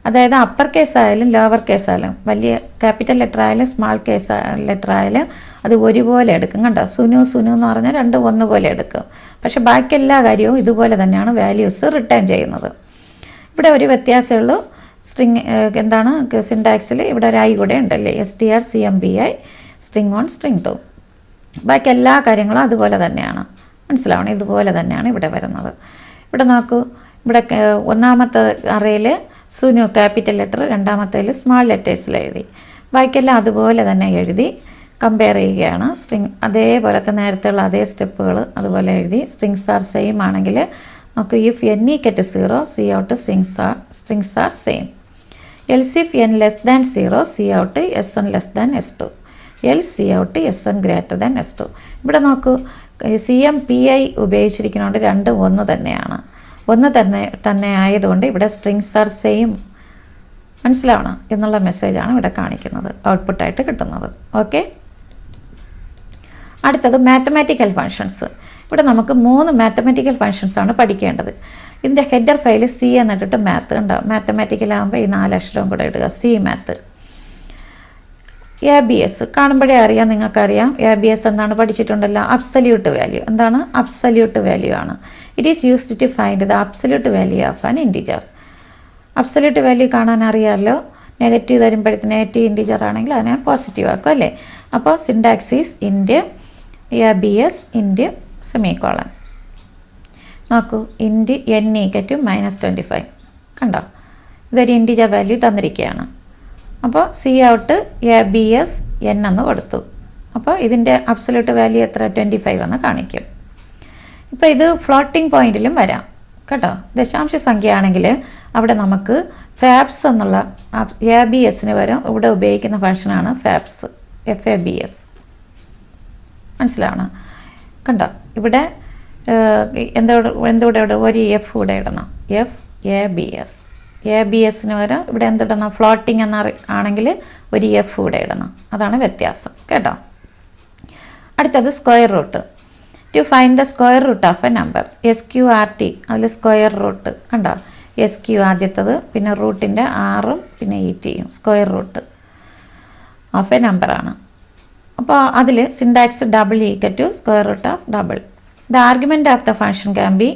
അതായത് അപ്പർ കേസ് ആയാലും ലോവർ കേസ് ആയാലും, വലിയ ക്യാപിറ്റൽ ലെറ്റർ ആയാലും സ്മാൾ കേസ് ലെറ്റർ ആയാലും അത് ഒരുപോലെ എടുക്കും. കണ്ടോ, സുനു എന്ന് പറഞ്ഞാൽ രണ്ടും ഒന്നുപോലെ എടുക്കും. പക്ഷെ ബാക്കി എല്ലാ കാര്യവും ഇതുപോലെ തന്നെയാണ് വാല്യൂസ് റിട്ടേൺ ചെയ്യുന്നത്. ഇവിടെ ഒരു വ്യത്യാസമേ ഉള്ളൂ. സ്ട്രിങ് എന്താണ് സിൻടാക്സിൽ ഇവിടെ ഒരു ഐ കൂടെ ഉണ്ടല്ലേ, STRCMPI string 1 string 2. ബാക്കി എല്ലാ കാര്യങ്ങളും അതുപോലെ തന്നെയാണ്. മനസ്സിലാവണം, ഇതുപോലെ തന്നെയാണ് ഇവിടെ വരുന്നത്. ഇവിടെ നോക്കൂ, ഇവിടെ ഒന്നാമത്തെ അറയിൽ സുനു ക്യാപിറ്റൽ ലെറ്റർ, രണ്ടാമത്തേൽ സ്മാൾ ലെറ്റേഴ്സിൽ എഴുതി. ബാക്കിയെല്ലാം അതുപോലെ തന്നെ എഴുതി കമ്പയർ ചെയ്യുകയാണ്. സ്ട്രിങ് അതേപോലത്തെ നേരത്തെയുള്ള അതേ സ്റ്റെപ്പുകൾ അതുപോലെ എഴുതി. സ്ട്രിങ്സ് ആർ സെയിം ആണെങ്കിൽ നോക്കൂ, if N = 0 see out strings are same. Else if N less than 0 see out S1 less than S2. Else see out S1 greater than S2. ഇവിടെ നോക്കൂ, CMPI ഉപയോഗിച്ചിരിക്കുന്നതുകൊണ്ട് രണ്ടും ഒന്ന് തന്നെയാണ്. ഒന്ന് തന്നെ ആയതുകൊണ്ട് ഇവിടെ സ്ട്രിങ്സ് ആർ സെയിം മനസ്സിലാവണം എന്നുള്ള മെസ്സേജാണ് ഇവിടെ കാണിക്കുന്നത്, ഔട്ട്പുട്ടായിട്ട് കിട്ടുന്നത്. ഓക്കെ, അടുത്തത് മാത്തമാറ്റിക്കൽ ഫങ്ഷൻസ്. ഇവിടെ നമുക്ക് 3 മാത്തമാറ്റിക്കൽ ഫങ്ഷൻസ് ആണ് പഠിക്കേണ്ടത്. ഇതിൻ്റെ ഹെഡർ ഫയൽ C എന്നിട്ടിട്ട് മാത്ത് ഉണ്ടാവും. മാത്തമാറ്റിക്കലാകുമ്പോൾ ഈ 4 അക്ഷരവും കൂടെ ഇടുക, C മാത്ത്. ABS കാണുമ്പോഴേ അറിയാം, നിങ്ങൾക്കറിയാം ABS എന്താണ് പഠിച്ചിട്ടുണ്ടല്ലോ. Absolute value. എന്താണ് അബ്സല്യൂട്ട് വാല്യൂ ആണ്. It is used to find the absolute value of an integer. Absolute value കാണാൻ അറിയാമല്ലോ. നെഗറ്റീവ് തരുമ്പോഴത്തേന് നെഗറ്റീവ് ഇൻറ്റിജർ ആണെങ്കിൽ അതിനെ പോസിറ്റീവ് ആക്കും അല്ലേ. അപ്പോൾ സിൻടാക്സ് ഈസ് ഇൻറ്റ് ABS ഇൻറ്റ് സെമിക്കോളൻ. നോക്കൂ, ഇൻറ്റ് N = -25. കണ്ടോ, ഇതൊരു ഇൻറ്റിജർ വാല്യൂ തന്നിരിക്കുകയാണ്. അപ്പോൾ C ഔട്ട് ABS N എന്ന് കൊടുത്തു. അപ്പോൾ ഇതിൻ്റെ അബ്സല്യൂട്ട് വാല്യൂ എത്ര, 25 എന്ന് കാണിക്കും. ഇപ്പോൾ ഇത് ഫ്ലോട്ടിംഗ് പോയിന്റിലും വരാം കേട്ടോ. ദശാംശ സംഖ്യ ആണെങ്കിൽ അവിടെ നമുക്ക് ഫാബ്സ് എന്നുള്ള ABSന് വരും. ഇവിടെ ഉപയോഗിക്കുന്ന ഫംഗ്ഷനാണ് ഫാബ്സ്, FABS. മനസ്സിലാവണം. കണ്ടോ, ഇവിടെ എന്തുകൂടെ ഇവിടെ ഒരു F കൂടെ ഇടണം, FABS. ABSന് വരാം. ഇവിടെ എന്തിടണം, ഫ്ലോട്ടിംഗ് ആണെങ്കിൽ ഒരു F കൂടെ ഇടണം. അതാണ് വ്യത്യാസം കേട്ടോ. അടുത്തത് square root. To find the square root of a number, SQRT. അതിൽ സ്ക്വയർ റൂട്ട് കണ്ടോ, SQ ആദ്യത്തത്, പിന്നെ റൂട്ടിൻ്റെ R-ഉം പിന്നെ ET-യും, സ്ക്വയർ റൂട്ട് ഓഫ് എ നമ്പറാണ്. അപ്പോൾ അതിൽ syntax double = square root of double. The argument of the function can be,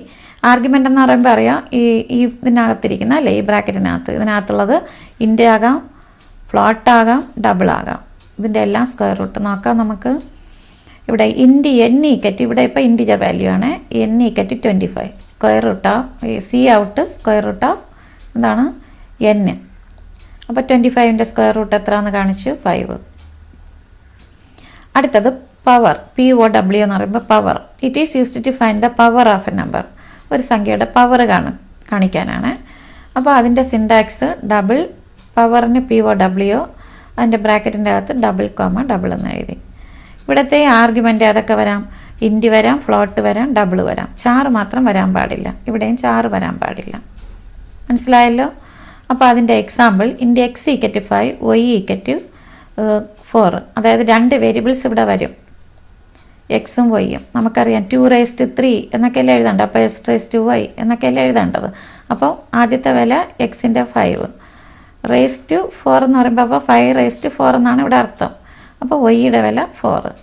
argument എന്ന് പറയുമ്പോൾ അറിയാം, ഈ ഇതിനകത്തിരിക്കുന്ന അല്ലേ, ഈ ബ്രാക്കറ്റിനകത്ത് ഇതിനകത്തുള്ളത് ഇൻ്റ് ആകാം, ഫ്ലോട്ട് ആകാം, ഡബിൾ ആകാം. ഇതിൻ്റെ എല്ലാം സ്ക്വയർ റൂട്ട് നോക്കാം നമുക്ക്. ഇവിടെ ഇൻറ്റ് N = ഇവിടെ ഇപ്പോൾ ഇൻറ്റിജർ വാല്യൂ ആണ്, N = 25. Square root of C out square root of എന്താണ് N. അപ്പോൾ 25ൻ്റെ സ്ക്വയർ റൂട്ട് എത്രയാണെന്ന് കാണിച്ചു, 5. അടുത്തത് പവർ, POW എന്ന് പറയുമ്പോൾ power. It is used to find the power of a number. ഒരു സംഖ്യയുടെ പവർ കാണിക്കാനാണ്. അപ്പോൾ അതിൻ്റെ സിൻടാക്സ് ഡബിൾ, പവറിന് POW, അതിൻ്റെ ബ്രാക്കറ്റിൻ്റെ അകത്ത് ഡബിൾ എന്ന് എഴുതി. ഇവിടുത്തെ ആർഗ്യുമെൻ്റ് അതൊക്കെ വരാം, ഇൻറ്റ് വരാം, ഫ്ലോട്ട് വരാം, ഡബിൾ വരാം. ചാറ് മാത്രം വരാൻ പാടില്ല. ഇവിടെയും ചാറ് വരാൻ പാടില്ല. മനസ്സിലായല്ലോ. അപ്പോൾ അതിൻ്റെ എക്സാമ്പിൾ ഇൻ്റെ എക്സ് ഈക്വറ്റ് 5 വൈ ഈക്വറ്റ് 4. അതായത് 2 വേരിയബിൾസ് ഇവിടെ വരും, എക്സും വൈയും. നമുക്കറിയാം 2⁻³ എന്നൊക്കെയല്ലേ എഴുതേണ്ടത്. അപ്പോൾ S⁻y എന്നൊക്കെയല്ലേ എഴുതേണ്ടത്. അപ്പോൾ ആദ്യത്തെ വില എക്സിൻ്റെ 5 4 എന്ന് പറയുമ്പോൾ അപ്പോൾ 5⁻4 എന്നാണ് ഇവിടെ അർത്ഥം. അപ്പോൾ വൈയുടെ വില 4.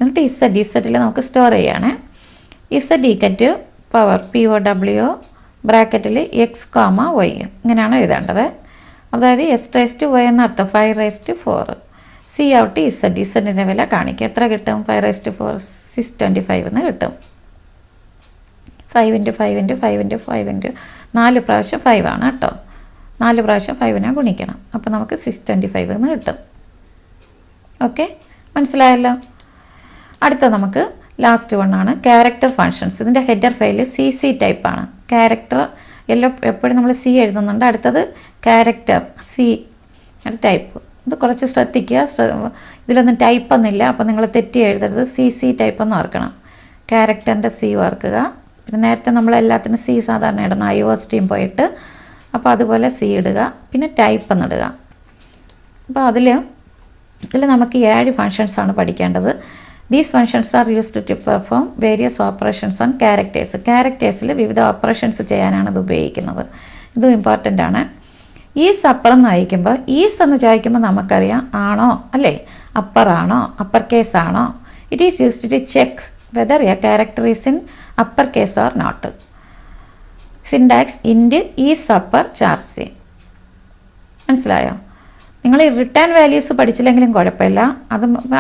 എന്നിട്ട് ഇസഡിൽ നമുക്ക് സ്റ്റോർ ചെയ്യണേ. ഇസഡ് ഈക്വറ്റ് പവർ POW ബ്രാക്കറ്റിൽ എക്സ് കോമ വൈ ഇങ്ങനെയാണ് എഴുതേണ്ടത്. അതായത് S⁻y എന്നർത്ഥം 5⁻4. സി ഔട്ട് ഇസഡിൻ്റെ വില കാണിക്കുക. എത്ര കിട്ടും? 5⁻4 625 എന്ന് കിട്ടും. 5 × 5 × 5 × 5 × 4 പ്രാവശ്യം 5 ആണ് കേട്ടോ. 4 പ്രാവശ്യം 5നെ ഗുണിക്കണം. അപ്പോൾ നമുക്ക് 625 എന്ന് കിട്ടും. ഓക്കെ, മനസ്സിലായല്ലോ. അടുത്ത നമുക്ക് ലാസ്റ്റ് വണ്ണാണ് ക്യാരക്ടർ ഫങ്ഷൻസ്. ഇതിൻ്റെ ഹെഡർ ഫയൽ CC ടൈപ്പാണ്. ക്യാരക്ടർ എപ്പോഴും നമ്മൾ C എഴുതുന്നുണ്ട്. അടുത്തത് ക്യാരക്ടർ C ടൈപ്പ്. ഇത് കുറച്ച് ശ്രദ്ധിക്കുക. ഇതിലൊന്നും ടൈപ്പ് ഒന്നുമില്ല, അപ്പോൾ നിങ്ങൾ തെറ്റി എഴുതരുത്. CC ടൈപ്പ് എന്ന് ഓർക്കണം. ക്യാരക്ടറിൻ്റെ C ഓർക്കുക. പിന്നെ നേരത്തെ നമ്മൾ എല്ലാത്തിനും C സാധാരണ ഇടണം, IOSTയും പോയിട്ട്. അപ്പോൾ അതുപോലെ C ഇടുക, പിന്നെ ടൈപ്പ് എന്നിടുക. അപ്പോൾ ഇതിൽ നമുക്ക് 7 ഫങ്ഷൻസാണ് പഠിക്കേണ്ടത്. These functions are used to perform various operations on characters. ക്യാരക്ടേഴ്സിൽ വിവിധ ഓപ്പറേഷൻസ് ചെയ്യാനാണ് ഇത് ഉപയോഗിക്കുന്നത്. ഇതും ഇമ്പോർട്ടൻ്റ് ആണ്. ഈസ് അപ്പർ എന്ന് വായിക്കുമ്പോൾ ഈസ് എന്ന് ചോദിക്കുമ്പോൾ നമുക്കറിയാം ആണോ അല്ലേ, അപ്പർ ആണോ, അപ്പർ കേസ് ആണോ. It is used to check whether a character is in upper case or not. Syntax int is upper char c. മനസ്സിലായോ? നിങ്ങൾ ഈ റിട്ടേൺ വാല്യൂസ് പഠിച്ചില്ലെങ്കിലും കുഴപ്പമില്ല,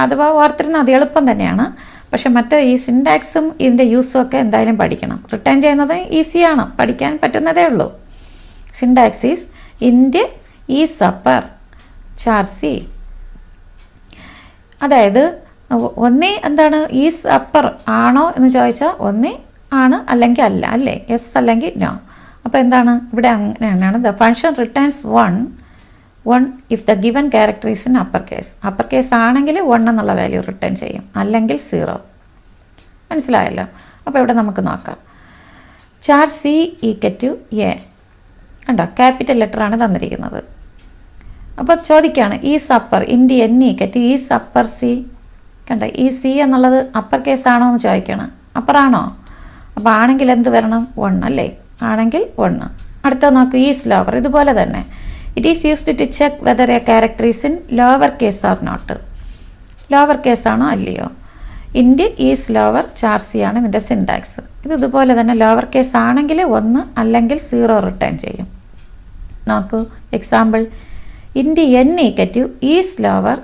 അഥവാ ഓർത്തിരുന്ന അത് എളുപ്പം തന്നെയാണ്. പക്ഷെ മറ്റേ ഈ സിൻടാക്സും ഇതിൻ്റെ യൂസും ഒക്കെ എന്തായാലും പഠിക്കണം. റിട്ടേൺ ചെയ്യുന്നത് ഈസിയാണ്, പഠിക്കാൻ പറ്റുന്നതേ ഉള്ളൂ. സിൻടാക്സ് ഈസ് ഇൻഡ് ഈസ് അപ്പർ ചാർസി. അതായത് ഒന്നേ എന്താണ് ഈസ് അപ്പർ ആണോ എന്ന് ചോദിച്ചാൽ ഒന്നേ ആണ് അല്ലെങ്കിൽ അല്ല, അല്ലേ, യെസ് അല്ലെങ്കിൽ നോ. അപ്പോൾ എന്താണ് ഇവിടെ അങ്ങനെയാണ്. The function returns 1 if the given character is in upper case. Upper case ആണെങ്കിൽ 1 എന്നുള്ള വാല്യൂ റിട്ടേൺ ചെയ്യും, അല്ലെങ്കിൽ 0. മനസ്സിലായല്ലോ. അപ്പോൾ ഇവിടെ നമുക്ക് നോക്കാം. ചാർ C ഈക്വറ്റ് A കണ്ടോ, ക്യാപിറ്റൽ ലെറ്ററാണ് തന്നിരിക്കുന്നത്. അപ്പോൾ ചോദിക്കുകയാണ് ഈസ് അപ്പർ ഇൻഡ് N equate is upper C. കണ്ടോ, ഈ C എന്നുള്ളത് അപ്പർ കേസ് ആണോ എന്ന് ചോദിക്കണം. അപ്പർ ആണോ? അപ്പോൾ ആണെങ്കിൽ എന്ത് വരണം? 1 അല്ലേ, ആണെങ്കിൽ 1. അടുത്ത നോക്കൂ, ഈസ് ലോവർ. ഇതുപോലെ തന്നെ it is used to check whether a character is in lower case or not. Lower case ആണോ അല്ലയോ. ഇൻഡ് ഈസ് ലോവർ ചാർസി ആണ് ഇതിൻ്റെ സിൻടാക്സ്. ഇതുപോലെ തന്നെ ലോവർ കേസ് ആണെങ്കിൽ 1 അല്ലെങ്കിൽ 0 റിട്ടേൺ ചെയ്യും. നോക്കൂ example. Int N equate is lower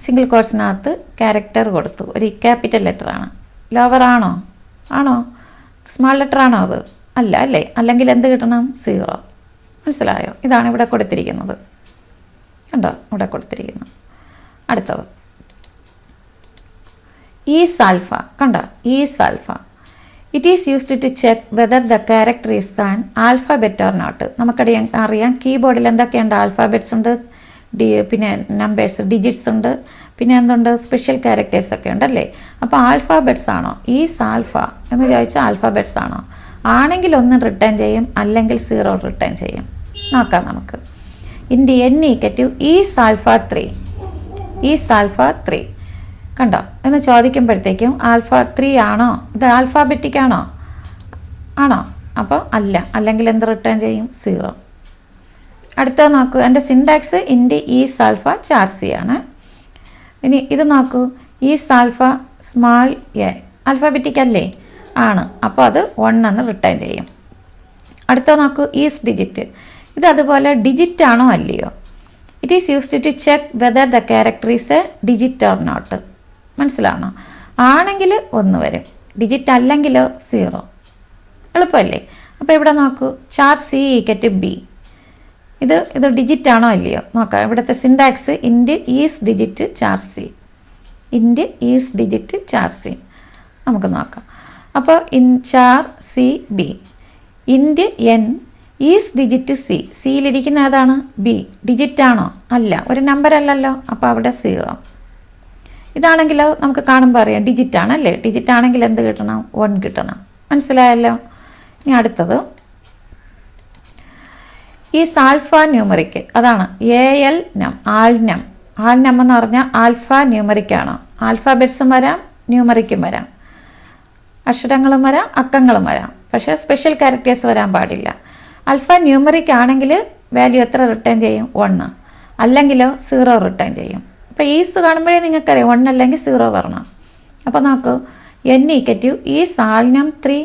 single കോഴ്സിനകത്ത് ക്യാരക്ടർ കൊടുത്തു, ഒരു ക്യാപിറ്റൽ ലെറ്ററാണ്. ലോവർ ആണോ? ആണോ? സ്മാൾ ലെറ്റർ ആണോ അത്? അല്ല അല്ലേ, അല്ലെങ്കിൽ എന്ത് കിട്ടണം? 0. മനസ്സിലായോ? ഇതാണ് ഇവിടെ കൊടുത്തിരിക്കുന്നത്. കണ്ടോ, ഇവിടെ കൊടുത്തിരിക്കുന്നു. അടുത്തത് ഈസ് ആൽഫ. കണ്ടോ, is alpha. It is used to check whether the character is an alphabet or not. നമുക്കറിയാം കീബോർഡിൽ എന്തൊക്കെയുണ്ട്? ആൽഫാബറ്റ്സ് ഉണ്ട്, പിന്നെ നമ്പേഴ്സ്, ഡിജിറ്റ്സ് ഉണ്ട്, പിന്നെ എന്തുണ്ട്? സ്പെഷ്യൽ ക്യാരക്ടേഴ്സ് ഒക്കെ ഉണ്ടല്ലേ. അപ്പോൾ ആൽഫാബറ്റ്സ് ആണോ? ഈസ് ആൽഫ എന്ന് ചോദിച്ചാൽ ആൽഫാബറ്റ്സ് ആണോ? ആണെങ്കിൽ 1 റിട്ടേൺ ചെയ്യും, അല്ലെങ്കിൽ 0 റിട്ടേൺ ചെയ്യും. നോക്കാം നമുക്ക്. Int N equate is alpha 3. Is alpha 3 കണ്ടോ എന്ന് ചോദിക്കുമ്പോഴത്തേക്കും ആൽഫ 3 ആണോ? ഇത് ആൽഫാബറ്റിക് ആണോ? ആണോ? അപ്പോൾ അല്ല, അല്ലെങ്കിൽ എന്ത് റിട്ടേൺ ചെയ്യും? 0. അടുത്തത് നോക്കൂ, എൻ്റെ സിൻടാക്സ് ഇൻഡ് ഈസ് ആൽഫ ചാർസി ആണ്. ഇനി ഇത് നോക്കൂ, ഈസ് ആൽഫ സ്മാൾ എ. ആൽഫാബറ്റിക് അല്ലേ? ആണ്. അപ്പോൾ അത് 1 എന്ന് റിട്ടേൺ ചെയ്യും. അടുത്ത നോക്കൂ, ഈസ് ഡിജിറ്റ്. ഇത് അതുപോലെ ഡിജിറ്റ് ആണോ അല്ലയോ. It is used to check whether the character is a digit or not. മനസ്സിലാണോ? ആണെങ്കിൽ 1 വരും, ഡിജിറ്റ് അല്ലെങ്കിലോ 0. എളുപ്പമല്ലേ? അപ്പോൾ ഇവിടെ നോക്കൂ, ചാർ C ഈക്വറ്റ് B. ഇത് ഡിജിറ്റ് ആണോ അല്ലയോ നോക്കാം. ഇവിടുത്തെ syntax int is digit char C. ഇൻഡ് ഈസ് ഡിജിറ്റ് ചാർ C നമുക്ക് നോക്കാം. അപ്പോൾ ചാർ C B. ഇൻഡ് N ഈസ് ഡിജിറ്റ് C. സിയിലിരിക്കുന്ന ഏതാണ്? B. ഡിജിറ്റ് ആണോ? അല്ല, ഒരു നമ്പർ അല്ലല്ലോ, അപ്പോൾ അവിടെ 0. ഇതാണെങ്കിലോ നമുക്ക് കാണുമ്പോൾ അറിയാം ഡിജിറ്റ് ആണല്ലേ. ഡിജിറ്റ് ആണെങ്കിൽ എന്ത് കിട്ടണം? 1 കിട്ടണം. മനസ്സിലായല്ലോ. ഇനി അടുത്തത് ഈസ് ആൽഫ ന്യൂമറിക്, അതാണ് AL നം, ആൽനം. ആൽനം എന്ന് പറഞ്ഞാൽ ആൽഫ ന്യൂമറിക് ആണ്. ആൽഫാബെറ്റ്സും വരാം, ന്യൂമറിക്കും വരാം, അക്ഷരങ്ങളും വരാം, അക്കങ്ങളും വരാം. പക്ഷേ സ്പെഷ്യൽ ക്യാരക്ടേഴ്സ് വരാൻ പാടില്ല. ആൽഫ ന്യൂമറിക് ആണെങ്കിൽ വാല്യൂ എത്ര റിട്ടേൺ ചെയ്യും? 1. അല്ലെങ്കിലോ 0 റിട്ടേൺ ചെയ്യും. അപ്പോൾ ഈസ് കാണുമ്പോഴേ നിങ്ങൾക്കറിയാം 1 അല്ലെങ്കിൽ 0 വരണം. അപ്പോൾ നോക്കൂ, N = ഈസ് ആൽനം 3.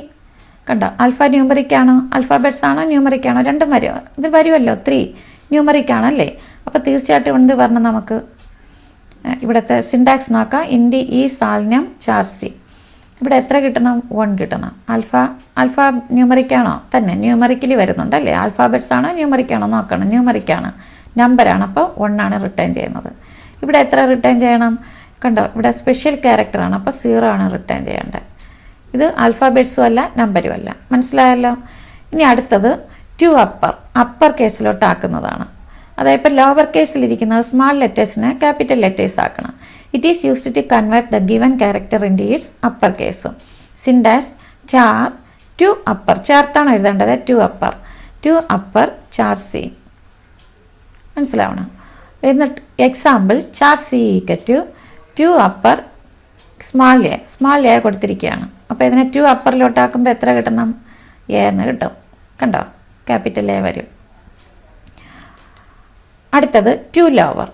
കണ്ടോ, ആൽഫ ന്യൂമറിക് ആണോ, ആൽഫാബെറ്റ്സ് ആണോ, ന്യൂമറിക് ആണോ? രണ്ടും വരും. ഇത് വരുമല്ലോ, 3 ന്യൂമറിക് ആണല്ലേ. അപ്പോൾ തീർച്ചയായിട്ടും എന്ത് പറഞ്ഞാൽ നമുക്ക് ഇവിടുത്തെ സിൻടാക്സ് നോക്കാം. ഇൻഡി ഈസ് ആൽനം 4C. ഇവിടെ എത്ര കിട്ടണം? 1 കിട്ടണം. ആൽഫ ന്യൂമറിക് ആണോ? തന്നെ ന്യൂമറിക്കലി വരുന്നുണ്ടല്ലേ. ആൽഫാബെറ്റ്സ് ആണോ, ന്യൂമറിക് ആണോ നോക്കണം. ന്യൂമറിക് ആണ്, നമ്പറാണ്, അപ്പോൾ 1 ആണ് റിട്ടേൺ ചെയ്യുന്നത്. ഇവിടെ എത്ര റിട്ടേൺ ചെയ്യണം? കണ്ടോ, ഇവിടെ സ്പെഷ്യൽ ക്യാരക്ടറാണ്, അപ്പോൾ 0 ആണ് റിട്ടേൺ ചെയ്യേണ്ടത്. ഇത് ആൽഫാബെറ്റ്സും അല്ല, നമ്പരും അല്ല. മനസ്സിലായല്ലോ. ഇനി അടുത്തത് ടു അപ്പർ കേസിലോട്ട് ആക്കുന്നതാണ്. അതായത് ഇപ്പോൾ ലോവർ കേസിലിരിക്കുന്നത് സ്മാൾ ലെറ്റേഴ്സിനെ ക്യാപിറ്റൽ ലെറ്റേഴ്സ് ആക്കണം. It is used to convert the given character in its upper കേസും. സിൻടാക്സ് ചാർ ടു അപ്പർ, ചേർത്താണ് എഴുതേണ്ടത്. To upper 4C. മനസ്സിലാവണം. എന്നിട്ട് example char C = to upper small a കൊടുത്തിരിക്കുകയാണ്. അപ്പോൾ ഇതിനെ ടു അപ്പറിലോട്ടാക്കുമ്പോൾ എത്ര കിട്ടണം? A എന്ന് കിട്ടും. കണ്ടോ, ക്യാപിറ്റൽ A വരും. അടുത്തത് to lower.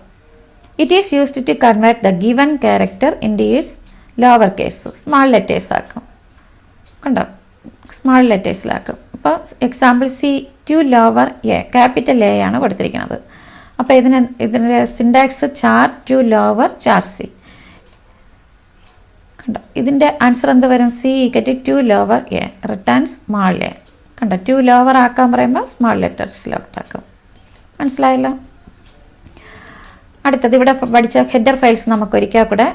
It is used to convert the given character in its lower case. Small letters ആക്കും. കണ്ടോ, സ്മാൾ ലെറ്റേഴ്സിലാക്കും. അപ്പോൾ example to lower A, capital A ആണ് കൊടുത്തിരിക്കുന്നത്. അപ്പോൾ ഇതിൻ്റെ syntax char to lower 4C. കണ്ടോ, ഇതിൻ്റെ ആൻസർ എന്ത് വരും? C = to lower A, return small A. കണ്ടോ, ടു ലോവർ ആക്കാൻ പറയുമ്പോൾ സ്മാൾ ലെറ്റേഴ്സിലോട്ടാക്കും. മനസ്സിലായല്ലോ. അടുത്തത് ഇവിടെ പഠിച്ച ഹെഡർ ഫയൽസ് നമുക്ക് ഒരിക്കൽ കൂടെ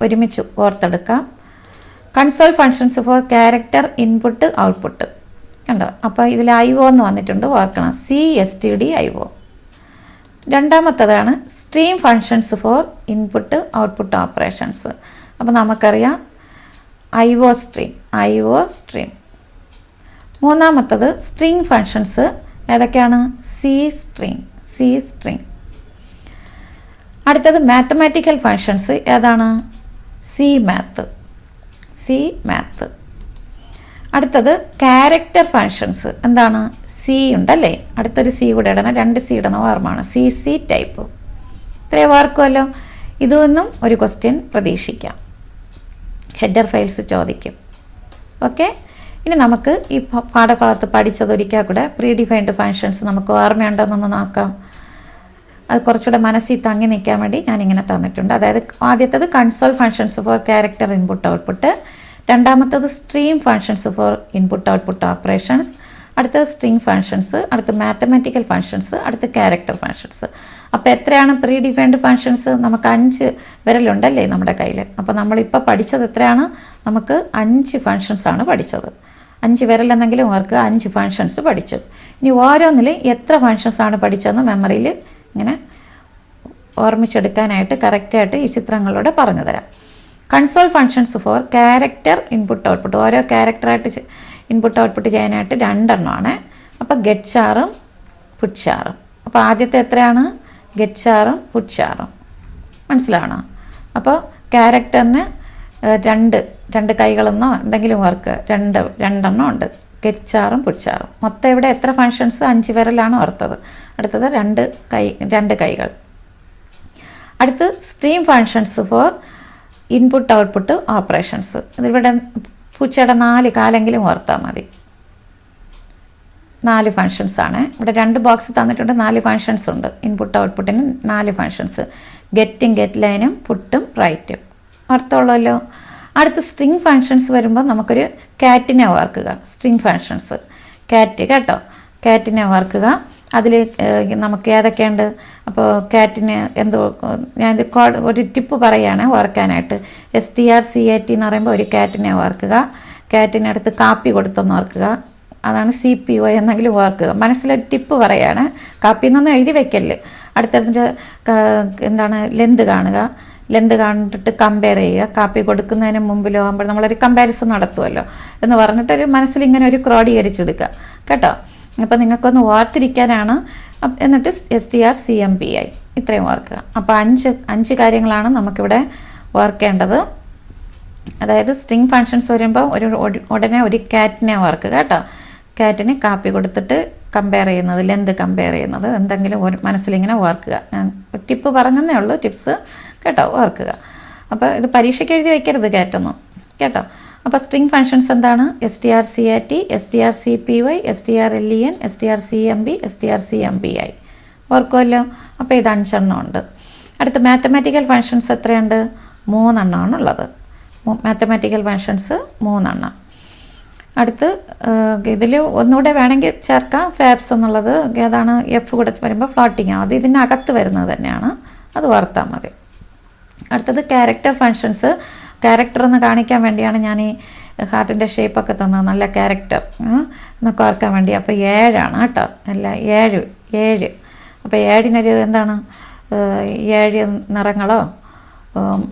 ഒരുമിച്ച് ഓർത്തെടുക്കാം. Console functions for character input output. കണ്ടോ, അപ്പോൾ ഇതിൽ IO എന്ന് വന്നിട്ടുണ്ട്, ഓർക്കണം. CSTD_IO. രണ്ടാമത്തതാണ് stream functions for input output operations. അപ്പോൾ നമുക്കറിയാം IO സ്ട്രീം. മൂന്നാമത്തത് സ്ട്രിങ് ഫങ്ഷൻസ് ഏതൊക്കെയാണ്? C string. അടുത്തത് മാത്തമാറ്റിക്കൽ ഫങ്ഷൻസ് ഏതാണ്? C math. അടുത്തത് ക്യാരക്ടർ ഫങ്ഷൻസ് എന്താണ്? C ഉണ്ടല്ലേ, അടുത്തൊരു C കൂടെ ഇടണം, 2 C ഇടണം, ഓർമ്മയാണ്. CC type. ഇത്രയും ഓർക്കുമല്ലോ. ഇതൊന്നും ഒരു ക്വസ്റ്റ്യൻ പ്രതീക്ഷിക്കാം, ഹെഡർ ഫയൽസ് ചോദിക്കും. ഓക്കെ, ഇനി നമുക്ക് ഈ പാഠഭാഗത്ത് പഠിച്ചതൊരിക്കൽ കൂടെ പ്രീ ഡിഫൈൻഡ് ഫങ്ഷൻസ് നമുക്ക് ഓർമ്മയുണ്ടോയെന്നൊന്ന് നോക്കാം. അത് കുറച്ചുകൂടെ മനസ്സിൽ തങ്ങി നിൽക്കാൻ വേണ്ടി ഞാനിങ്ങനെ തന്നിട്ടുണ്ട്. അതായത് ആദ്യത്തേത് console functions for character input output, രണ്ടാമത്തേത് stream functions for input output operations, അടുത്തത് സ്ട്രിങ് ഫങ്ഷൻസ്, അടുത്ത മാത്തമാറ്റിക്കൽ ഫങ്ഷൻസ്, അടുത്ത ക്യാരക്ടർ ഫങ്ഷൻസ്. അപ്പോൾ എത്രയാണ് പ്രീ ഡിഫൈൻഡ് ഫങ്ഷൻസ്? നമുക്ക് 5 വിരലുണ്ടല്ലേ നമ്മുടെ കയ്യിൽ. അപ്പോൾ നമ്മളിപ്പോൾ പഠിച്ചത് എത്രയാണ്? നമുക്ക് 5 ഫങ്ഷൻസ് ആണ് പഠിച്ചത്. 5 വിരലെന്നെങ്കിലും ഓർക്ക് 5 ഫങ്ഷൻസ് പഠിച്ചു. ഇനി ഓരോന്നിൽ എത്ര ഫങ്ഷൻസ് ആണ് പഠിച്ചതെന്ന് മെമ്മറിയിൽ ഇങ്ങനെ ഓർമ്മിച്ചെടുക്കാനായിട്ട് കറക്റ്റായിട്ട് ഈ ചിത്രങ്ങളിലൂടെ പറഞ്ഞു തരാം. Console functions for character input output, ഓരോ ക്യാരക്ടറായിട്ട് ഇൻപുട്ട് ഔട്ട്പുട്ട് ചെയ്യാനായിട്ട് 2 എണ്ണമാണ്. അപ്പോൾ ഗെറ്റ് ചാറും പുട്ട് ചാറും. അപ്പോൾ ആദ്യത്തെ എത്രയാണ്? ഗെറ്റ് ചാറും പുട്ട് ചാറും. മനസ്സിലാവണോ? അപ്പോൾ ക്യാരക്ടറിന് രണ്ട് കൈകളെന്നോ എന്തെങ്കിലും ഓർക്ക് 2 എണ്ണം ഉണ്ട്. ഗെറ്റ് ചാറും പുട്ട് ചാറും. മൊത്തം ഇവിടെ എത്ര ഫങ്ഷൻസ്? 5 വിരലാണ് ഓർത്തത്. അടുത്തത് 2 കൈകൾ. അടുത്ത് stream functions for input output operations. ഇതിവിടെ പൂച്ചയുടെ 4 കാലെങ്കിലും ഓർത്താൽ മതി. 4 ഫങ്ഷൻസാണ്. ഇവിടെ 2 ബോക്സ് തന്നിട്ടുണ്ട്, 4 ഫങ്ഷൻസ് ഉണ്ട്. ഇൻപുട്ട് ഔട്ട്പുട്ടിന് 4 ഫങ്ഷൻസ്. ഗെറ്റും ഗെറ്റ് ലൈനും പുട്ടും റൈറ്റും ഓർത്തുള്ളല്ലോ. അടുത്ത് സ്ട്രിങ് ഫങ്ഷൻസ് വരുമ്പോൾ നമുക്കൊരു ക്യാറ്റിനെ ഓർക്കുക. സ്ട്രിങ് ഫങ്ഷൻസ് ക്യാറ്റ് കേട്ടോ, ക്യാറ്റിനെ ഓർക്കുക. അതിൽ നമുക്ക് ഏതൊക്കെയുണ്ട്? അപ്പോൾ ക്യാറ്റിന് ഞാൻ ഒരു ടിപ്പ് പറയുകയാണ് ഓർക്കാനായിട്ട്. STRCAT എന്ന് പറയുമ്പോൾ ഒരു ക്യാറ്റിനെ ഓർക്കുക. ക്യാറ്റിനടുത്ത് കാപ്പി കൊടുത്തെന്ന് ഓർക്കുക. അതാണ് CPO എന്നെങ്കിലും ഓർക്കുക. മനസ്സിലൊരു ടിപ്പ് പറയുകയാണ്. കാപ്പി എന്നൊന്നും എഴുതി വെക്കല്ലേ. അടുത്തതിൻ്റെ ലെന്ത് കാണുക. ലെന്ത് കണ്ടിട്ട് കമ്പയർ ചെയ്യുക. കാപ്പി കൊടുക്കുന്നതിന് മുമ്പിലോ ആകുമ്പോൾ നമ്മളൊരു കമ്പാരിസൺ നടത്തുമല്ലോ എന്ന് പറഞ്ഞിട്ടൊരു മനസ്സിലിങ്ങനെ ഒരു ക്രോഡീകരിച്ചെടുക്കുക കേട്ടോ. അപ്പോൾ നിങ്ങൾക്കൊന്ന് ഓർത്തിരിക്കാനാണ്. എന്നിട്ട് STR-CMPI ഇത്രയും ഓർക്കുക. അപ്പോൾ അഞ്ച് കാര്യങ്ങളാണ് നമുക്കിവിടെ ഓർക്കേണ്ടത്. അതായത് സ്ട്രിങ് ഫങ്ഷൻസ് വരുമ്പോൾ ഉടനെ ഒരു കാറ്റിനെ ഓർക്കുക കേട്ടോ. കാറ്റിന് കാപ്പി കൊടുത്തിട്ട് കമ്പയർ ചെയ്യുന്നത്, ലെന്ത് കമ്പയർ ചെയ്യുന്നത്, എന്തെങ്കിലും ഒരു മനസ്സിലിങ്ങനെ ഓർക്കുക. ഞാൻ ടിപ്പ് പറഞ്ഞതേ ഉള്ളൂ, ടിപ്സ് കേട്ടോ, ഓർക്കുക. അപ്പോൾ ഇത് പരീക്ഷയ്ക്ക് എഴുതി വയ്ക്കരുത് കാറ്റൊന്നും കേട്ടോ. അപ്പോൾ സ്ട്രിങ് ഫങ്ഷൻസ് എന്താണ്? STR-CAT, STR-CPY, STR-LEN, STR-CMB, STR-CMPI. ഓർക്കുമല്ലോ. അപ്പോൾ ഇത് 5 എണ്ണം ഉണ്ട്. അടുത്ത മാത്തമാറ്റിക്കൽ ഫങ്ഷൻസ് എത്രയുണ്ട്? 3 എണ്ണമാണുള്ളത്. മാത്തമാറ്റിക്കൽ ഫങ്ഷൻസ് 3 എണ്ണം. അടുത്ത് ഇതിൽ ഒന്നുകൂടെ വേണമെങ്കിൽ ചേർക്കാം, ഫാബ്സ് എന്നുള്ളത് ഏതാണ്? എഫ് കൂടെ വരുമ്പോൾ ഫ്ലോട്ടിങ് ആവും. അത് ഇതിനകത്ത് വരുന്നത് തന്നെയാണ്, അത് ഓർത്താൽ മതി. അടുത്തത് ക്യാരക്ടർ ഫങ്ഷൻസ്. ക്യാരക്ടർ എന്ന് കാണിക്കാൻ വേണ്ടിയാണ് ഞാൻ ഈ ഹാർട്ടിൻ്റെ ഷേപ്പൊക്കെ തന്നത്, നല്ല ക്യാരക്ടർ എന്നൊക്കെ ഓർക്കാൻ വേണ്ടി. അപ്പോൾ 7 ആണ് കേട്ടോ, അല്ല 7. അപ്പോൾ 7-നൊരു എന്താണ്, 7 നിറങ്ങളോ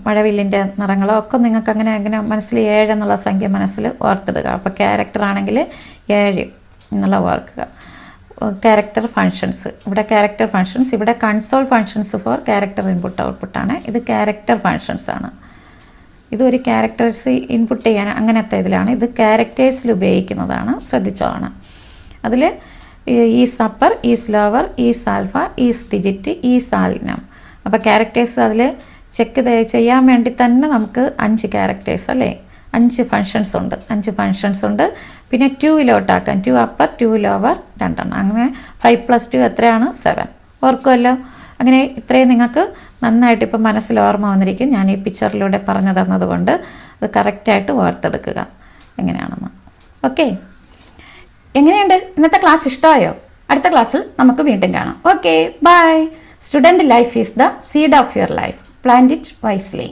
മഴവില്ലിൻ്റെ നിറങ്ങളോ ഒക്കെ നിങ്ങൾക്ക് അങ്ങനെ മനസ്സിൽ 7 എന്നുള്ള സംഖ്യ മനസ്സിൽ ഓർത്തിടുക. അപ്പോൾ ക്യാരക്ടർ ആണെങ്കിൽ 7 എന്നുള്ള ഓർക്കുക. ക്യാരക്ടർ ഫങ്ഷൻസ്, ഇവിടെ ക്യാരക്ടർ ഫങ്ഷൻസ്, ഇവിടെ console functions for character input ഔട്ട്പുട്ടാണ്. ഇത് ക്യാരക്ടർ ഫങ്ഷൻസ് ആണ്. ഇത് ഒരു ക്യാരക്ടേഴ്സ് ഇൻപുട്ട് ചെയ്യാൻ അങ്ങനത്തെ ഇതിലാണ്. ഇത് ക്യാരക്ടേഴ്സിൽ ഉപയോഗിക്കുന്നതാണ്, ശ്രദ്ധിച്ചതാണ്. അതിൽ is upper, is lower, is alpha, is digit, is alnum. അപ്പോൾ ക്യാരക്ടേഴ്സ് അതിൽ ചെക്ക് ചെയ്യാൻ വേണ്ടി തന്നെ നമുക്ക് 5 ക്യാരക്ടേഴ്സ് അല്ലേ, 5 ഫങ്ഷൻസ് ഉണ്ട്. 5 ഫങ്ഷൻസ് ഉണ്ട്. പിന്നെ 2 2 അപ്പർ 2 ലോവർ 2 എണ്ണം. അങ്ങനെ 5 + 2 എത്രയാണ്? 7. ഓർക്കുമല്ലോ. അങ്ങനെ ഇത്രയും നിങ്ങൾക്ക് നന്നായിട്ട് ഇപ്പം മനസ്സിൽ ഓർമ്മ വന്നിരിക്കും. ഞാൻ ഈ പിക്ചറിലൂടെ പറഞ്ഞു തന്നതുകൊണ്ട് അത് കറക്റ്റായിട്ട് ഓർത്തെടുക്കുക എങ്ങനെയാണെന്ന്. ഓക്കെ, എങ്ങനെയുണ്ട് ഇന്നത്തെ ക്ലാസ്? ഇഷ്ടമായോ? അടുത്ത ക്ലാസ്സിൽ നമുക്ക് വീണ്ടും കാണാം. Okay, bye. Student life is the seed of your life. Plant it wisely.